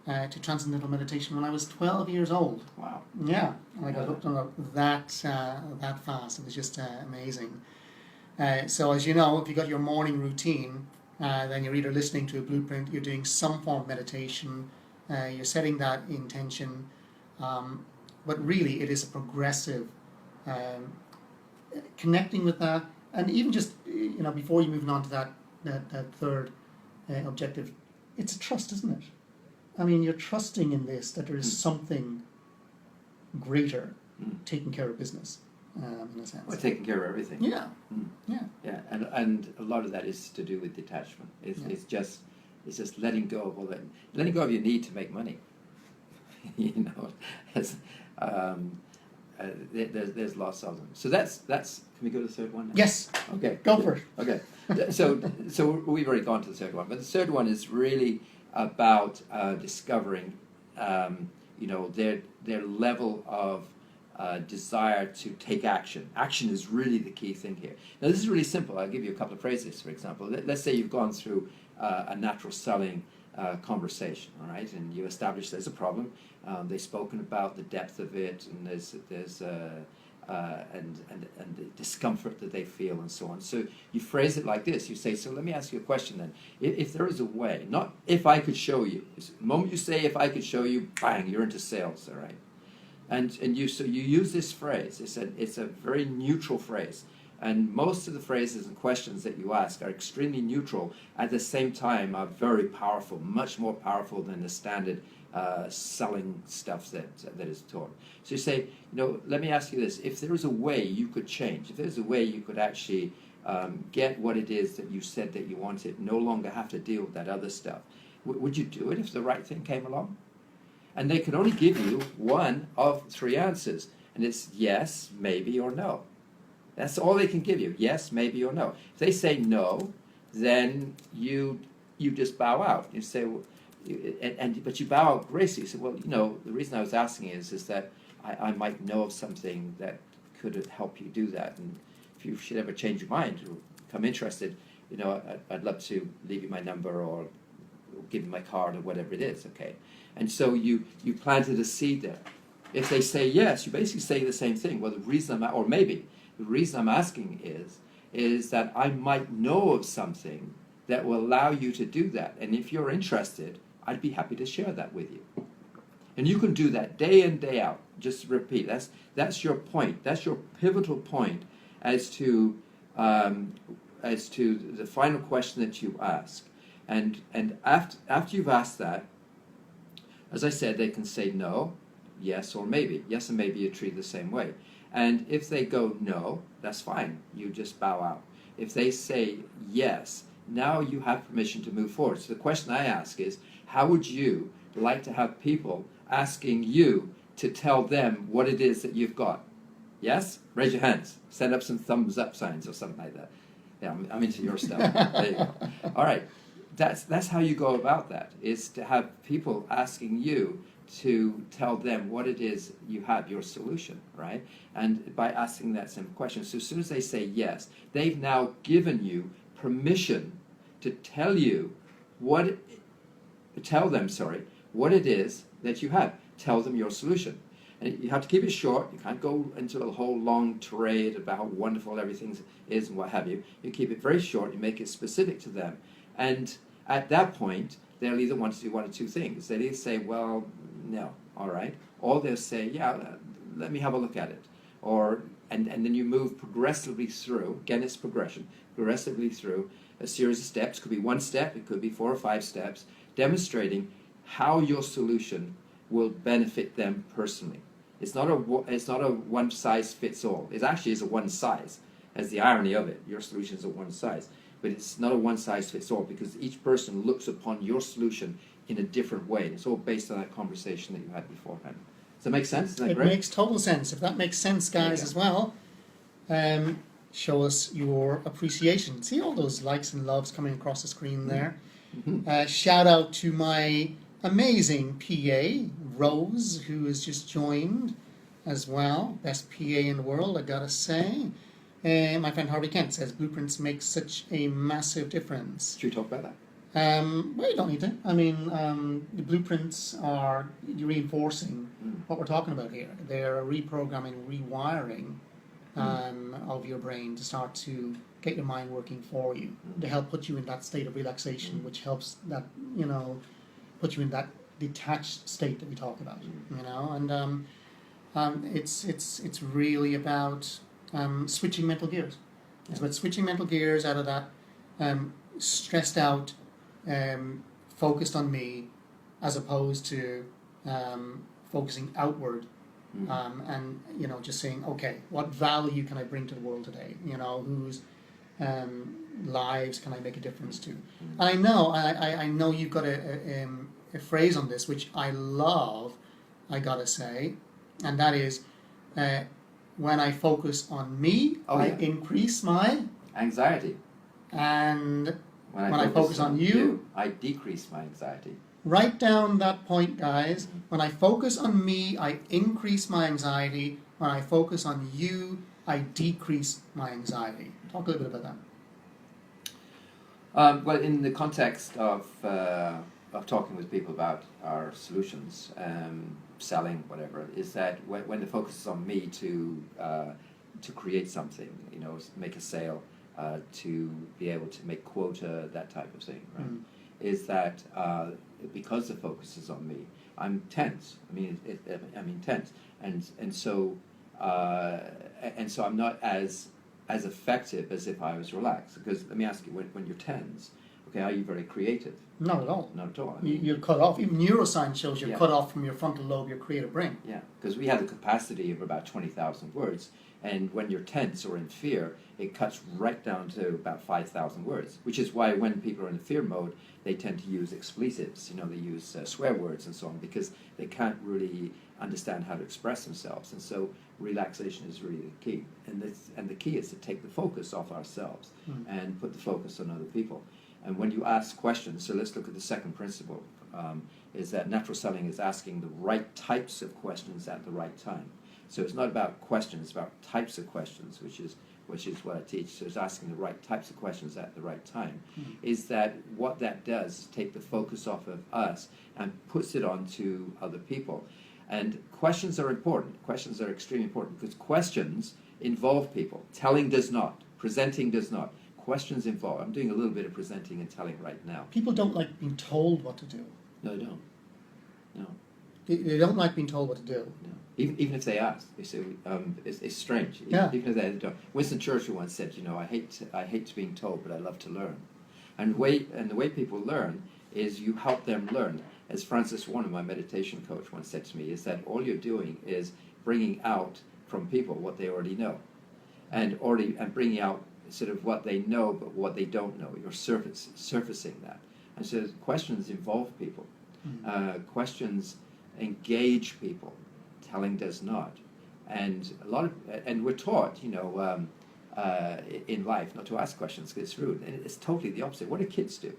to transcendental meditation when I was 12 years old. Wow. Yeah, and I got hooked on it that fast. It was just amazing. So as you know, if you got your morning routine, then you're either listening to a blueprint, you're doing some form of meditation, you're setting that intention, but really it is a progressive connecting with that, and even just before you move on to that third objective, it's a trust, isn't it? I mean, you're trusting in this, that there is something greater taking care of business, in a sense. Well, taking care of everything. Yeah. Yeah, and a lot of that is to do with detachment. It's just letting go of all that. Letting go of your need to make money. There's lots of them. So that's. Can we go to the third one now? Yes. Okay. Go for it. Okay. So we've already gone to the third one, but the third one is really about discovering, their level of desire to take action. Action is really the key thing here. Now, this is really simple. I'll give you a couple of phrases, for example. Let's say you've gone through a natural selling conversation, all right, and you establish there's a problem. They've spoken about the depth of it, and there's and the discomfort that they feel, and so on. So you phrase it like this. You say, so let me ask you a question then. If there is a way, not if I could show you. The moment you say if I could show you, bang, you're into sales, all right? And you use this phrase. It's a very neutral phrase. And most of the phrases and questions that you ask are extremely neutral, at the same time are very powerful, much more powerful than the standard selling stuff that is taught. So you say, let me ask you this. If there was a way you could change, if there's a way you could actually get what it is that you said that you wanted, no longer have to deal with that other stuff, would you do it if the right thing came along? And they can only give you one of three answers. And it's yes, maybe, or no. That's all they can give you, yes, maybe, or no. If they say no, then you you just bow out. You say, well, but you bow out gracefully. You say, well, the reason I was asking is that I might know of something that could help you do that, and if you should ever change your mind or become interested, I'd love to leave you my number or give you my card or whatever it is, okay? And so you planted a seed there. If they say yes, you basically say the same thing. Well, the reason I'm asking is that I might know of something that will allow you to do that. And if you're interested, I'd be happy to share that with you. And you can do that day in, day out. Just repeat. That's your point. That's your pivotal point as to the final question that you ask. And after you've asked that, as I said, they can say no, yes, or maybe. Yes and maybe you treat the same way. And if they go no, that's fine. You just bow out. If they say yes, now you have permission to move forward. So the question I ask is, how would you like to have people asking you to tell them what it is that you've got? Yes? Raise your hands. Send up some thumbs up signs or something like that. Yeah, I'm into your stuff. There you go. All right. That's how you go about that, is to have people asking you to tell them what it is you have, your solution, right? And by asking that simple question, so as soon as they say yes, they've now given you permission to tell them what it is that you have. Tell them your solution. And you have to keep it short. You can't go into a whole long tirade about how wonderful everything is and what have you. You keep it very short. You make it specific to them. And at that point, they'll either want to do one of two things. They'll either say, well, no, all right. Or they'll say, yeah, let me have a look at it. And then you move progressively through, again, it's progression, progressively through a series of steps. It could be one step, it could be 4 or 5 steps, demonstrating how your solution will benefit them personally. It's not a one size fits all. It actually is a one size. That's the irony of it. Your solution is a one size. But it's not a one size fits all, because each person looks upon your solution in a different way. It's all based on that conversation that you had beforehand. Does that make sense? Is that it great? Makes total sense. If that makes sense, guys, as well, show us your appreciation. See all those likes and loves coming across the screen there. Mm-hmm. Shout out to my amazing PA, Rose, who has just joined as well. Best PA in the world, I gotta say. My friend Harvey Kent says blueprints make such a massive difference. Should we talk about that? Well, you don't need to. I mean, the blueprints are reinforcing what we're talking about here. They're reprogramming, rewiring of your brain to start to get your mind working for you, to help put you in that state of relaxation, which helps that, put you in that detached state that we talk about, and it's really about switching mental gears. It's about switching mental gears out of that stressed out, focused on me, as opposed to focusing outward, and just saying, okay, what value can I bring to the world today? Whose lives can I make a difference to? And I know you've got a phrase on this which I love, I gotta say, and that is, when I focus on me, I increase my anxiety. And when I focus on you, I decrease my anxiety. Write down that point, guys. When I focus on me, I increase my anxiety. When I focus on you, I decrease my anxiety. Talk a little bit about that. Well, in the context of talking with people about our solutions, selling, whatever, is that when the focus is on me to create something, make a sale, to be able to make quota, that type of thing, right? Is that because the focus is on me, I'm tense. I'm tense, and so I'm not as effective as if I was relaxed. Because let me ask you, when you're tense, okay, are you very creative? Not at all. Not at all. You're cut off. Even neuroscience shows you're cut off from your frontal lobe, your creative brain. Yeah, because we have the capacity of about 20,000 words, and when you're tense or in fear, it cuts right down to about 5,000 words, which is why when people are in fear mode, they tend to use expletives, they use swear words and so on, because they can't really understand how to express themselves. And so relaxation is really the key. And the key is to take the focus off ourselves and put the focus on other people. And when you ask questions, so let's look at the second principle, is that natural selling is asking the right types of questions at the right time. So it's not about questions, it's about types of questions, which is what I teach. So it's asking the right types of questions at the right time. Is that what that does is take the focus off of us and puts it onto other people. And questions are important. Questions are extremely important because questions involve people. Telling does not. Presenting does not. Questions involve. I'm doing a little bit of presenting and telling right now. People don't like being told what to do. No, they don't. No. They don't like being told what to do. No. Even if they ask, they say, it's strange. Yeah. Even if they don't. Winston Churchill once said, I hate being told, but I love to learn. And the way people learn is you help them learn. As Francis Warner, my meditation coach, once said to me, is that all you're doing is bringing out from people what they already know, and bringing out sort of what they know but what they don't know. You're surfacing that. And so questions involve people. Questions engage people. Telling does not. And we're taught, in life not to ask questions because it's rude. And it's totally the opposite. What do kids do?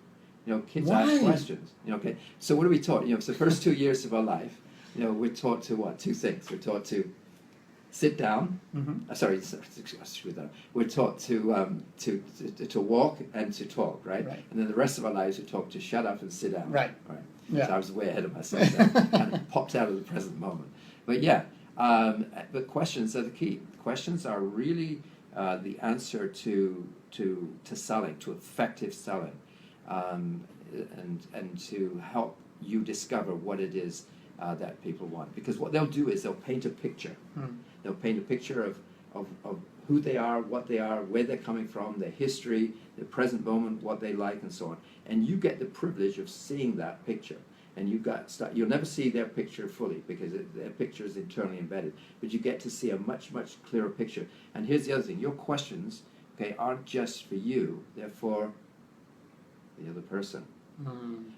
Kids ask questions. Okay. So what are we taught? So the first 2 years of our life, we're taught to what? Two things. We're taught to sit down. We're taught to walk and to talk, right? And then the rest of our lives we're taught to shut up and sit down. Right. Yeah. So I was way ahead of myself there, and popped out of the present moment. But yeah, but questions are the key. Questions are really the answer to selling, to effective selling, and to help you discover what it is that people want. Because what they'll do is they'll paint a picture. They'll paint a picture of who they are, what they are, where they're coming from, their history, the present moment, what they like, and so on. And you get the privilege of seeing that picture. And you'll never see their picture fully because their picture is internally embedded. But you get to see a much, much clearer picture. And here's the other thing. Your questions, aren't just for you. They're for the other person.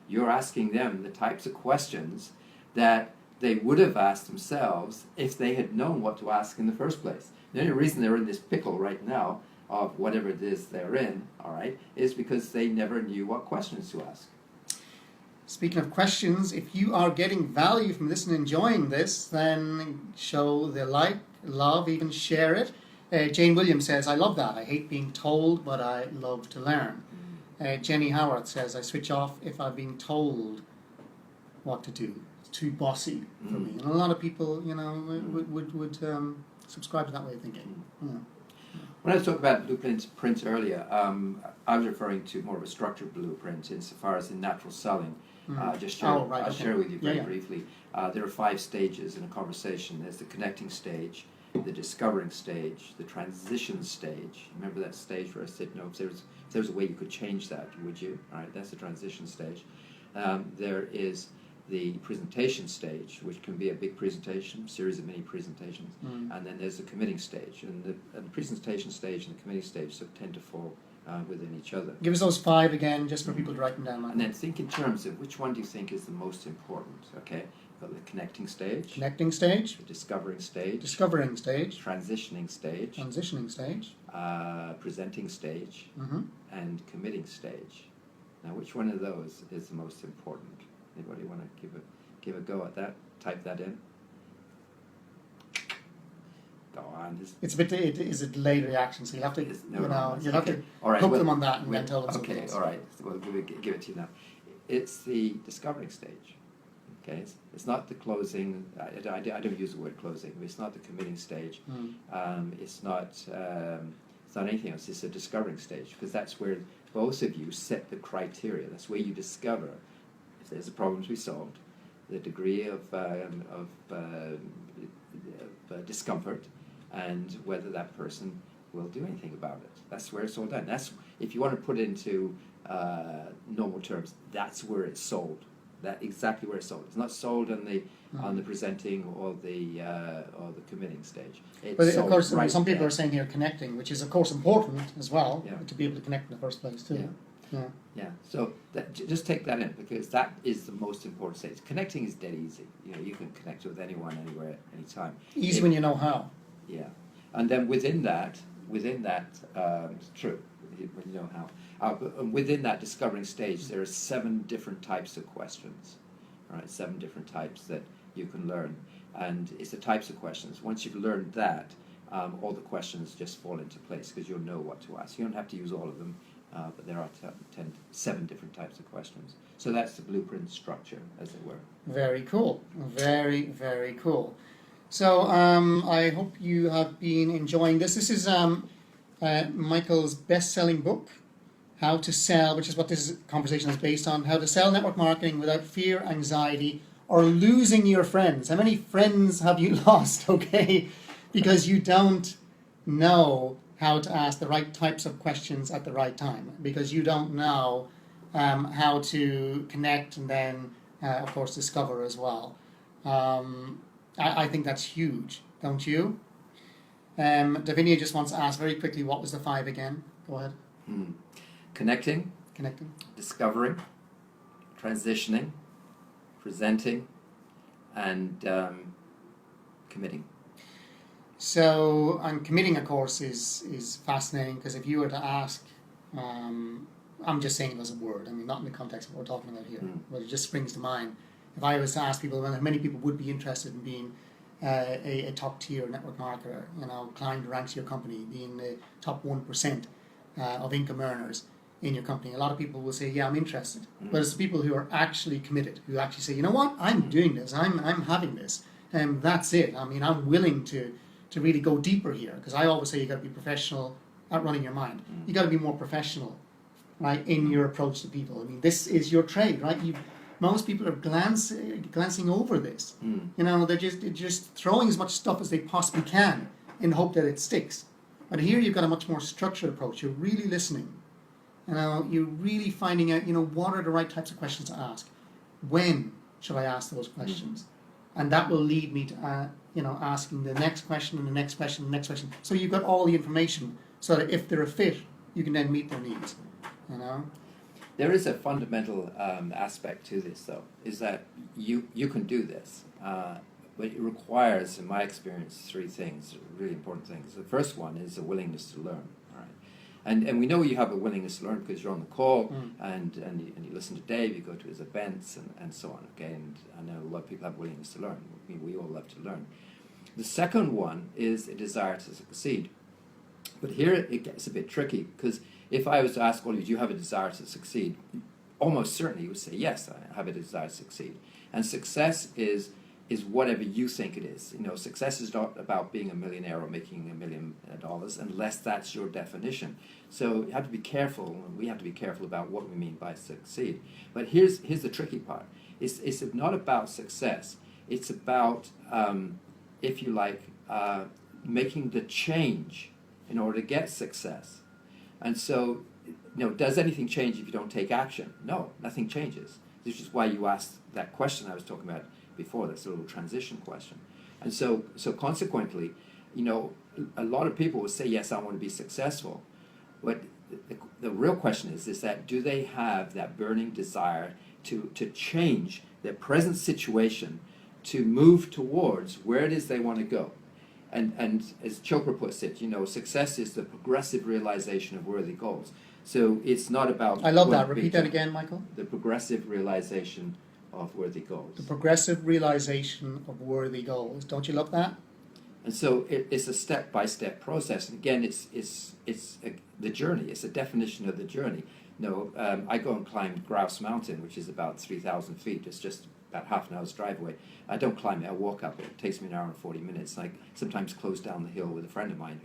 You're asking them the types of questions that they would have asked themselves if they had known what to ask in the first place. The only reason they're in this pickle right now of whatever it is they're in, all right, is because they never knew what questions to ask. Speaking of questions, if you are getting value from this and enjoying this, then show the like, love, even share it. Jane Williams says, I love that. I hate being told, but I love to learn. Jenny Howard says, I switch off if I'm being told what to do. It's too bossy for me. And a lot of people, would subscribe to that way of thinking. When I was talking about blueprints earlier, I was referring to more of a structured blueprint insofar as in natural selling. I'll share with you very briefly. There are 5 stages in a conversation. There's the connecting stage, the discovering stage, the transition stage. Remember that stage where I said, if there was a way you could change that, would you? All right, that's the transition stage. There is the presentation stage, which can be a big presentation, series of mini presentations, and then there's the committing stage. And the presentation stage and the committing stage sort of tend to fall within each other. Give us those 5 again, just for people to write them down. And then think in terms of which one do you think is the most important, okay? Got the connecting stage. Connecting stage. The discovering stage. Discovering stage. Transitioning stage. Transitioning stage. Presenting stage. And committing stage. Now, which one of those is the most important? Anybody want to give a go at that? Type that in. Go on. It's a bit. Is a delayed reaction, so you'll have to. You'll have to hook them on that and then tell them something else. All right. We'll give it to you now. It's the discovering stage. Okay. It's not the closing. I don't use the word closing. It's not the committing stage. It's not anything else. It's a discovering stage because that's where both of you set the criteria. That's where you discover if there's a problem to be solved, the degree of discomfort, and whether that person will do anything about it. That's where it's all done. That's, if you want to put it into normal terms, that's where it's sold. That exactly where it's sold. It's not sold on the presenting or the committing stage. It's but of course, right some people there. are saying here connecting, which is of course important as well to be able to connect in the first place too. Yeah. So just take that in because that is the most important stage. Connecting is dead easy. You can connect with anyone, anywhere, anytime. Easy when you know how. Yeah, and then within that, it's true when you know how. But within that discovering stage, there are 7 different types of questions, right? 7 different types that you can learn. And it's the types of questions. Once you've learned that, all the questions just fall into place because you'll know what to ask. You don't have to use all of them, but there are 7 different types of questions. So that's the blueprint structure, as it were. Very cool. Very, very cool. So I hope you have been enjoying this. This is Michael's best-selling book, How to Sell, which is what this conversation is based on, how to sell network marketing without fear, anxiety, or losing your friends. How many friends have you lost, okay? Because you don't know how to ask the right types of questions at the right time, because you don't know how to connect and then, of course, discover as well. I think that's huge, don't you? Davinia just wants to ask very quickly, what was the 5 again? Go ahead. Connecting, discovering, transitioning, presenting, and committing. So, and committing, of course, is fascinating, because if you were to ask, I'm just saying it as a word, I mean, not in the context of what we're talking about here, but it just springs to mind. If I was to ask people, well, how many people would be interested in being a top-tier network marketer, climb the ranks of your company, being the top 1% of income earners in your company, a lot of people will say, yeah, I'm interested. But it's the people who are actually committed, who actually say, you know what, I'm doing this, I'm having this, and that's it. I mean, I'm willing to really go deeper here, because I always say you got to be professional at running your mind. You got to be more professional, right, in your approach to people. I mean, this is your trade, right? Most people are glancing over this. They're just throwing as much stuff as they possibly can in hope that it sticks. But here you've got a much more structured approach. You're really listening. You're really finding out, what are the right types of questions to ask. When should I ask those questions? And that will lead me to, asking the next question and the next question and the next question. So you've got all the information so that if they're a fit, you can then meet their needs, There is a fundamental aspect to this, though, is that you can do this, but it requires, in my experience, 3 things, really important things. The first one is a willingness to learn, all right? And we know you have a willingness to learn because you're on the call, and you listen to Dave, you go to his events, and so on, okay? And I know a lot of people have a willingness to learn. We all love to learn. The second one is a desire to succeed. But here it gets a bit tricky, because if I was to ask all of you, do you have a desire to succeed? Almost certainly you would say, yes, I have a desire to succeed. And success is whatever you think it is. Success is not about being a millionaire or making $1 million, unless that's your definition. So you have to be careful, and we have to be careful about what we mean by succeed. But here's the tricky part. It's not about success. It's about, if you like, making the change in order to get success. And so, does anything change if you don't take action? No, nothing changes. This is why you asked that question I was talking about before. That's a little transition question. And so consequently, a lot of people will say, yes, I want to be successful. But the real question is that do they have that burning desire to change their present situation, to move towards where it is they want to go? And as Chopra puts it, success is the progressive realization of worthy goals. So it's not about... I love that. Repeat that again, Michael. The progressive realization of worthy goals. The progressive realization of worthy goals. Don't you love that? And so it's a step-by-step process. And again, it's the journey. It's a definition of the journey. I go and climb Grouse Mountain, which is about 3,000 feet. It's just about half an hour's drive away. I don't climb it, I walk up it. It takes me 1 hour and 40 minutes. I sometimes close down the hill with a friend of mine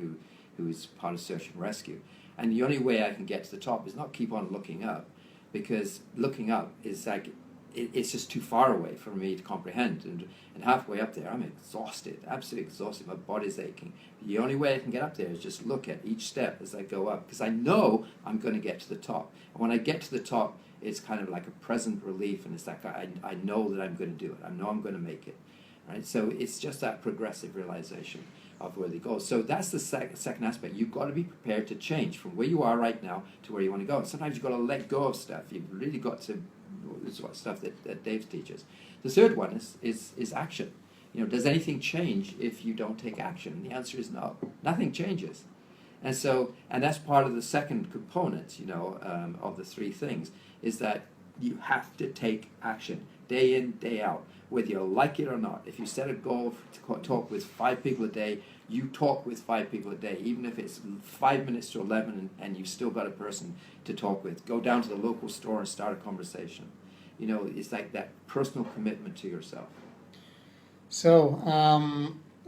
who is part of search and rescue. And the only way I can get to the top is not keep on looking up, because looking up is like, it's just too far away for me to comprehend. And halfway up there, I'm exhausted, absolutely exhausted. My body's aching. The only way I can get up there is just look at each step as I go up, because I know I'm going to get to the top. And when I get to the top, it's kind of like a present relief, and it's like I know that I'm going to do it. I know I'm going to make it. Right? So it's just that progressive realization of worthy goals. So that's the second aspect. You've got to be prepared to change from where you are right now to where you want to go. And sometimes you've got to let go of stuff. You've really got to... This is what stuff that Dave teaches. The third one is action. Does anything change if you don't take action? And the answer is no. Nothing changes. And that's part of the second component, of the three things, is that you have to take action day in, day out, whether you like it or not. If you set a goal to talk with 5 people a day, you talk with 5 people a day, even if it's 5 minutes to 11 and you've still got a person to talk with. Go down to the local store and start a conversation. It's like that personal commitment to yourself. So,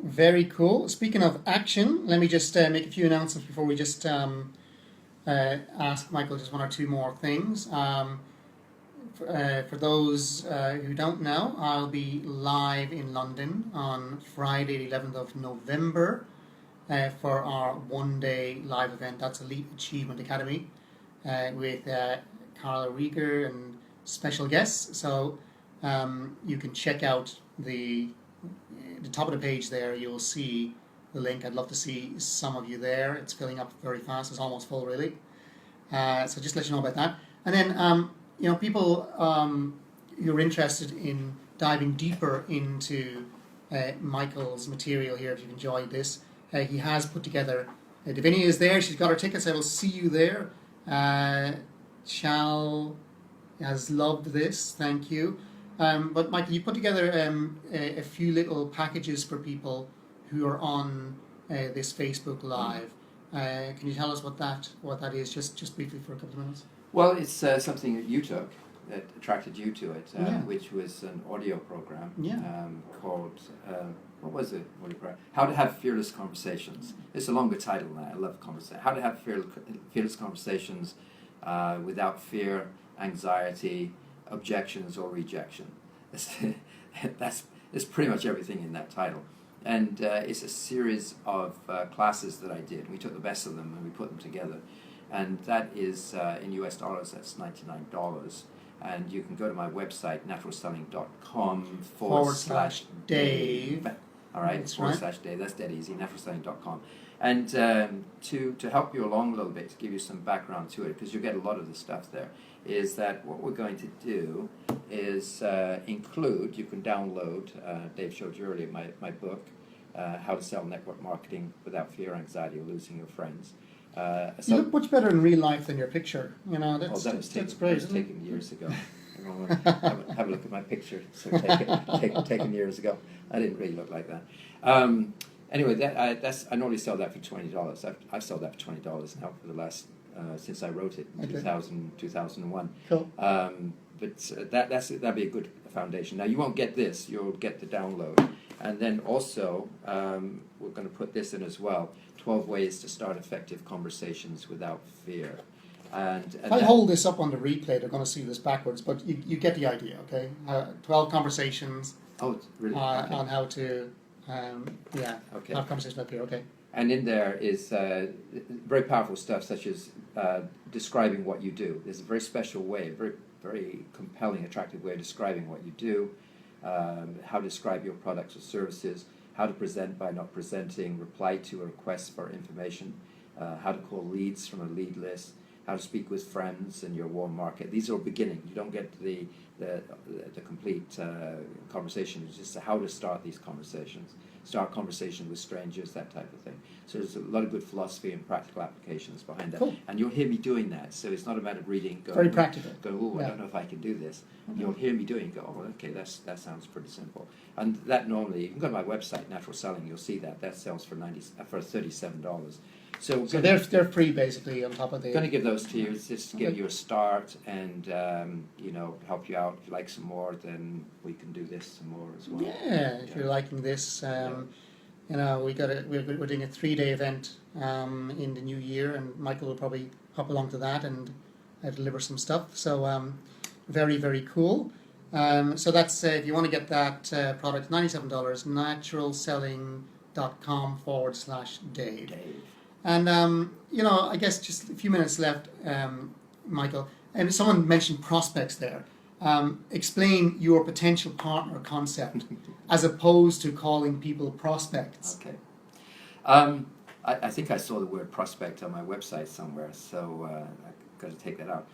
very cool. Speaking of action, let me just make a few announcements before we just ask Michael just one or two more things. For those who don't know, I'll be live in London on Friday, the 11th of November, for our one-day live event. That's Elite Achievement Academy with Carla Rieger and special guests. So you can check out the top of the page there. You'll see the link. I'd love to see some of you there. It's filling up very fast. It's almost full, really. So just let you know about that. And then people who are interested in diving deeper into Michael's material here, if you've enjoyed this, he has put together, Davinia is there, she's got her tickets, I will see you there. Chal has loved this, thank you. But Michael, you put together a few little packages for people who are on this Facebook Live. Can you tell us what that is, just briefly for a couple of minutes? Well, it's something that you took that attracted you to it, which was an audio program called, what was it? How to Have Fearless Conversations. It's a longer title than that. I love conversation. How to Have Fearless Conversations without fear, anxiety, objections, or rejection. That's pretty much everything in that title. And it's a series of classes that I did. We took the best of them and we put them together. And that is, in US dollars, that's $99. And you can go to my website, naturalselling.com/Dave. All right, /Dave. That's dead easy, naturalselling.com. And to help you along a little bit, to give you some background to it, because you'll get a lot of the stuff there, is that what we're going to do is include, you can download, Dave showed you earlier, my book, How to Sell Network Marketing Without Fear, Anxiety, or Losing Your Friends. You look much better in real life than your picture. That's great. That was taken years ago. Have a look at my picture. So taken years ago. I didn't really look like that. Anyway, I normally sell that for $20. I've sold that for $20 now for the last since I wrote it in 2001. Cool. But that'd be a good foundation. Now you won't get this. You'll get the download, and then also we're going to put this in as well. 12 ways to start effective conversations without fear. And if I hold this up on the replay, they're going to see this backwards, but you get the idea, okay? 12 conversations really? Okay. On how to have conversations without fear, okay? And in there is very powerful stuff, such as describing what you do. There's a very special way, a very, very compelling, attractive way of describing what you do, how to describe your products or services, how to present by not presenting, reply to a request for information, how to call leads from a lead list, how to speak with friends in your warm market. These are beginning. You don't get the complete conversation. It's just how to start these conversations. Start conversation with strangers, that type of thing. So there's a lot of good philosophy and practical applications behind that. Cool. And you'll hear me doing that. So it's not a matter of reading, going, very practical. I don't know if I can do this. Mm-hmm. You'll hear me doing, go, oh, okay, that sounds pretty simple. And that normally, you can go to my website, Natural Selling, you'll see that sells for $37. So they're free basically on top of the. Going to give those to you, just to give you a start and help you out. If you like some more, then we can do this some more as well. Yeah, if you're liking this, we're doing a 3-day event in the new year, and Michael will probably hop along to that and deliver some stuff. So very, very cool. So that's if you want to get that product, $97, naturalselling.com/Dave. And, I guess just a few minutes left, Michael. And someone mentioned prospects there. Explain your potential partner concept as opposed to calling people prospects. Okay. I think I saw the word prospect on my website somewhere, so I've got to take that out.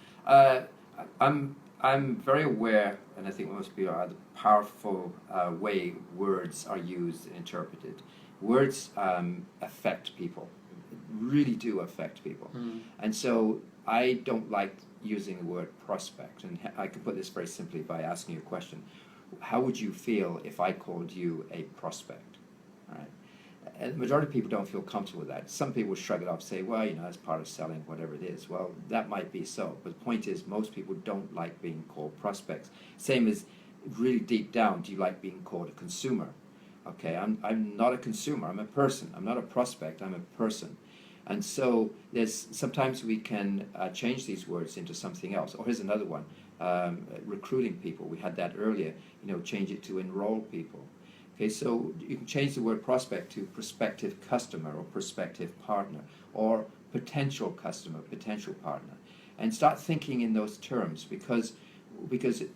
I'm very aware, and I think most people are, the powerful way words are used and interpreted. Words affect people really do affect people. And so I don't like using the word prospect. And I can put this very simply by asking you a question. How would you feel if I called you a prospect? Right? And the majority of people don't feel comfortable with that. Some people shrug it off and say, well, that's part of selling, whatever it is. Well, that might be so. But the point is, most people don't like being called prospects. Same as really deep down, do you like being called a consumer? Okay, I'm not a consumer, I'm a person. I'm not a prospect, I'm a person. And so sometimes we can change these words into something else. Or here's another one, recruiting people. We had that earlier, change it to enroll people. Okay, so you can change the word prospect to prospective customer or prospective partner or potential customer, potential partner. And start thinking in those terms because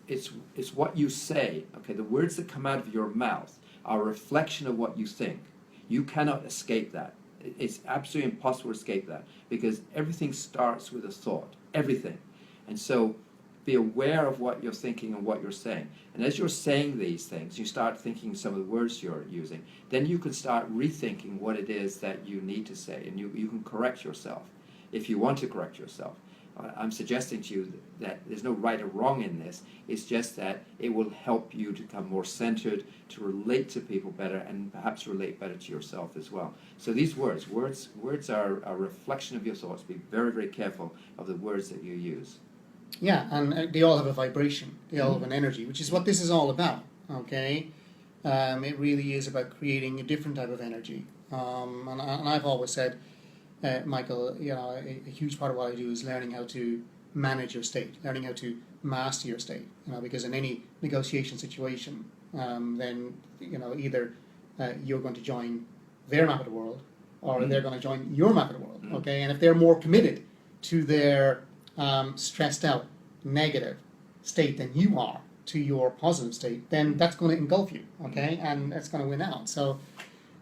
it's what you say, okay, the words that come out of your mouth are a reflection of what you think. You cannot escape that. It's absolutely impossible to escape that because everything starts with a thought, everything. And so be aware of what you're thinking and what you're saying. And as you're saying these things, you start thinking some of the words you're using, then you can start rethinking what it is that you need to say, and you can correct yourself if you want to correct yourself. I'm suggesting to you that there's no right or wrong in this. It's just that it will help you to become more centered, to relate to people better, and perhaps relate better to yourself as well. So these words are a reflection of your thoughts. Be very, very careful of the words that you use. Yeah, and they all have a vibration. They all have an energy, which is what this is all about, okay? It really is about creating a different type of energy. And I've always said, Michael, a huge part of what I do is learning how to manage your state, learning how to master your state, because in any negotiation situation, then, either you're going to join their map of the world or they're going to join your map of the world, okay? And if they're more committed to their stressed out, negative state than you are to your positive state, then that's going to engulf you, okay? And that's going to win out. So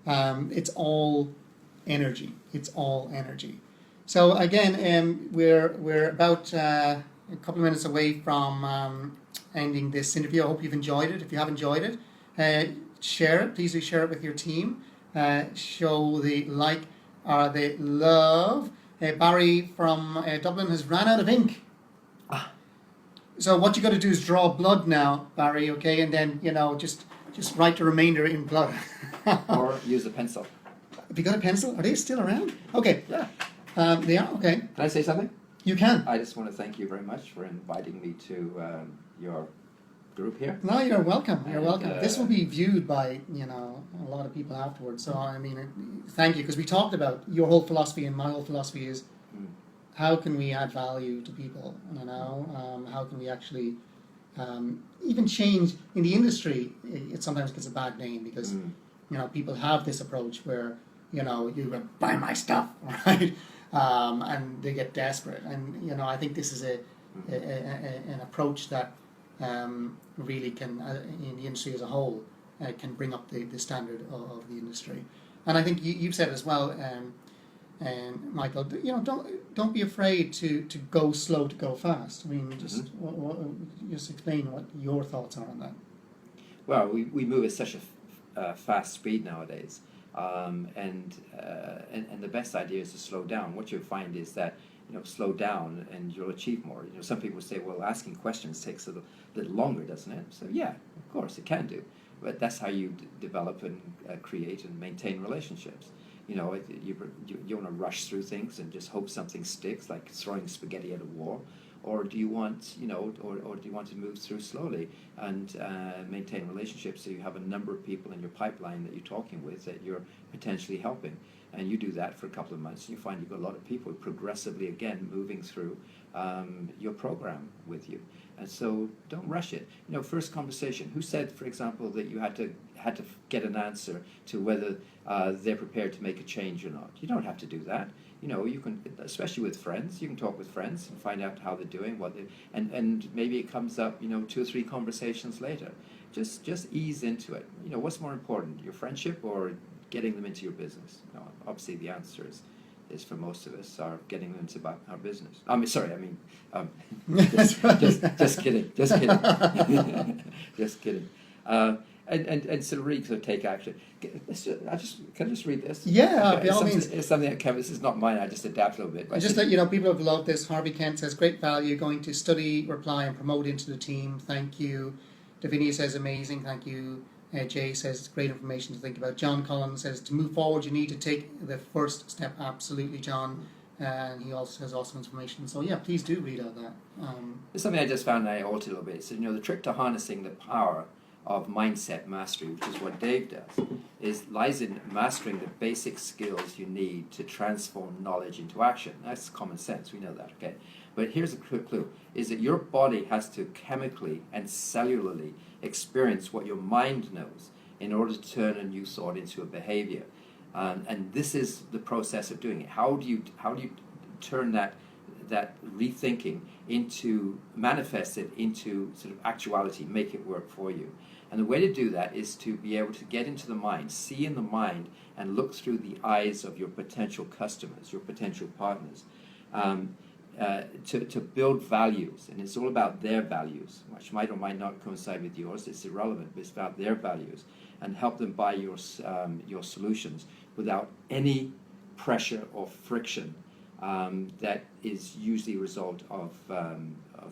it's all energy. It's all energy. So again, we're about a couple of minutes away from ending this interview. I hope you've enjoyed it. If you have enjoyed it, share it. Please do share it with your team. Show the like or the love. Barry from Dublin has ran out of ink. So what you got to do is draw blood now, Barry, okay? And then, just write the remainder in blood. Or use a pencil. Have you got a pencil? Are they still around? Okay. Yeah. They are? Okay. Can I say something? You can. I just want to thank you very much for inviting me to your group here. No, you're welcome. You're welcome. This will be viewed by, a lot of people afterwards. So, thank you, because we talked about your whole philosophy, and my whole philosophy is how can we add value to people, how can we actually even change in the industry. It sometimes gets a bad name because, people have this approach where, you go, buy my stuff, right? And they get desperate. And, I think this is an approach that really can, in the industry as a whole, can bring up the standard of the industry. And I think you've said as well, Michael, don't be afraid to go slow to go fast. Just explain what your thoughts are on that. Well, we move at such a fast speed nowadays, and the best idea is to slow down. What you'll find is that slow down and you'll achieve more. Some people say, well, asking questions takes a little longer, doesn't it? So yeah, of course it can do, but that's how you develop and create and maintain relationships. You want to rush through things and just hope something sticks, like throwing spaghetti at a wall, or do you want or do you want to move through slowly and maintain relationships so you have a number of people in your pipeline that you're talking with that you're potentially helping? And you do that for a couple of months, and you find you've got a lot of people progressively again moving through your program with you. And so don't rush it. First conversation. Who said, for example, that you had to get an answer to whether they're prepared to make a change or not? You don't have to do that. You can, especially with friends, you can talk with friends and find out how they're doing, and maybe it comes up, 2 or 3 conversations later. Just ease into it. What's more important, your friendship or getting them into your business? Obviously the answer is for most of us are getting them into our business. Just kidding. Just kidding. and sort of really sort of take action. Can I just read this? Yeah, Okay, by all means. It's something that came. This is not mine. I just adapt a little bit. And just let you know, people have loved this. Harvey Kent says, great value, going to study, reply, and promote into the team. Thank you. Davinia says, amazing. Thank you. Jay says, it's great information to think about. John Collins says, to move forward, you need to take the first step. Absolutely, John. And he also has awesome information. So yeah, please do read out that. It's something I just found and I altered a little bit. So, the trick to harnessing the power of mindset mastery, which is what Dave does, lies in mastering the basic skills you need to transform knowledge into action. That's common sense. We know that, okay? But here's a clue, is that your body has to chemically and cellularly experience what your mind knows in order to turn a new thought into a behavior. And this is the process of doing it. How do you turn that rethinking manifest it into sort of actuality, make it work for you? And the way to do that is to be able to get into the mind, see in the mind, and look through the eyes of your potential customers, your potential partners, to build values. And it's all about their values, which might or might not coincide with yours. It's irrelevant, but it's about their values, and help them buy your solutions without any pressure or friction that is usually a result of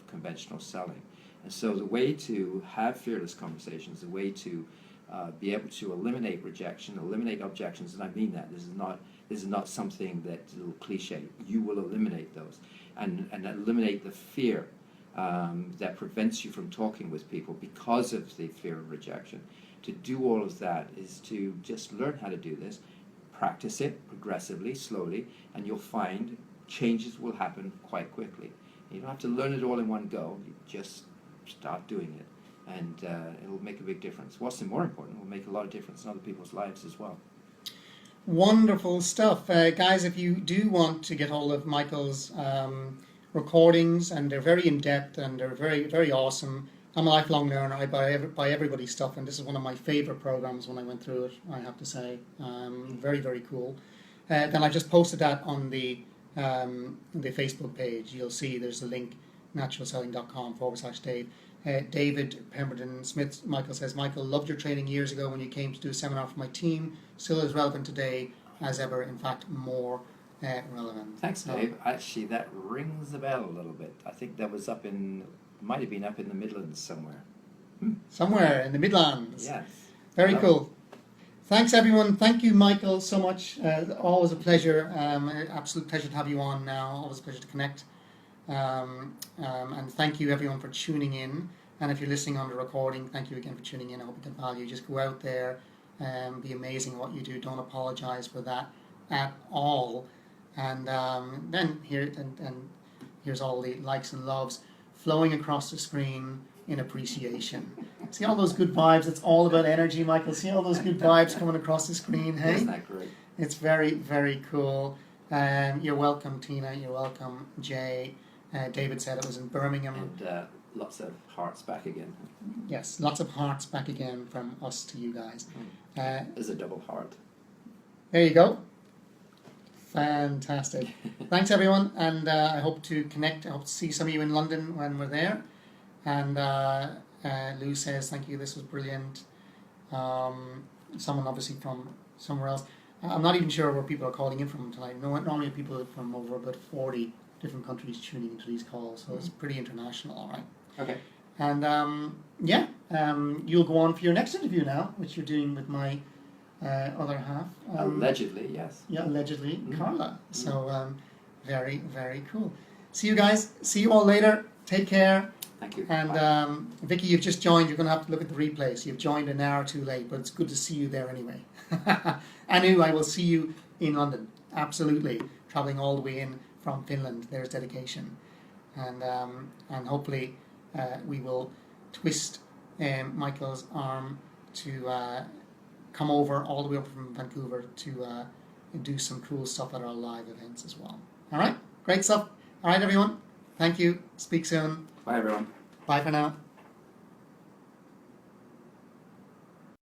conventional selling. And so the way to have fearless conversations, the way to be able to eliminate rejection, eliminate objections, and I mean that. This is not something that's a little cliche. You will eliminate those, and eliminate the fear that prevents you from talking with people because of the fear of rejection. To do all of that is to just learn how to do this, practice it progressively, slowly, and you'll find changes will happen quite quickly. You don't have to learn it all in one go. You just start doing it, and it'll make a big difference. What's more important, it will make a lot of difference in other people's lives as well. Wonderful stuff. Guys, if you do want to get hold of Michael's recordings, and they're very in-depth and they're very, very awesome. I'm a lifelong learner. I buy everybody's stuff, and this is one of my favorite programs when I went through it, I have to say. Very, very cool. Then I just posted that on the Facebook page. You'll see there's a link, naturalselling.com/Dave. David Pemberton Smith, Michael says, Michael, loved your training years ago when you came to do a seminar for my team. Still as relevant today as ever, in fact, more relevant. Thanks, Dave. Actually, that rings a bell a little bit. I think that was might have been up in the Midlands somewhere. Somewhere in the Midlands. Yes. Very cool. Thanks, everyone. Thank you, Michael, so much. Always a pleasure. Absolute pleasure to have you on now. Always a pleasure to connect. And thank you, everyone, for tuning in. And if you're listening on the recording, thank you again for tuning in. I hope you get value. Just go out there and be amazing at what you do. Don't apologize for that at all. And then here's all the likes and loves flowing across the screen in appreciation. See all those good vibes? It's all about energy, Michael. See all those good vibes coming across the screen, hey? Isn't that great? It's very, very cool. You're welcome, Tina. You're welcome, Jay. David said it was in Birmingham. And lots of hearts back again. Yes, lots of hearts back again from us to you guys. There's a double heart. There you go. Fantastic. Thanks, everyone, and I hope to connect. I hope to see some of you in London when we're there. And Lou says, thank you, this was brilliant. Someone obviously from somewhere else. I'm not even sure where people are calling in from tonight. Normally people from over about 40 different countries tuning into these calls, so it's pretty international, all right? Okay. And you'll go on for your next interview now, which you're doing with my other half. Allegedly, yes. Yeah, allegedly, Carla. So very, very cool. See you guys. See you all later. Take care. Thank you. And Vicky, you've just joined. You're going to have to look at the replays. You've joined an hour too late, but it's good to see you there anyway. Anu, I will see you in London. Absolutely. Traveling all the way in from Finland. There's dedication. And hopefully we will twist Michael's arm to come over all the way up from Vancouver to do some cool stuff at our live events as well. All right? Great stuff. All right, everyone. Thank you. Speak soon. Bye, everyone. Bye for now.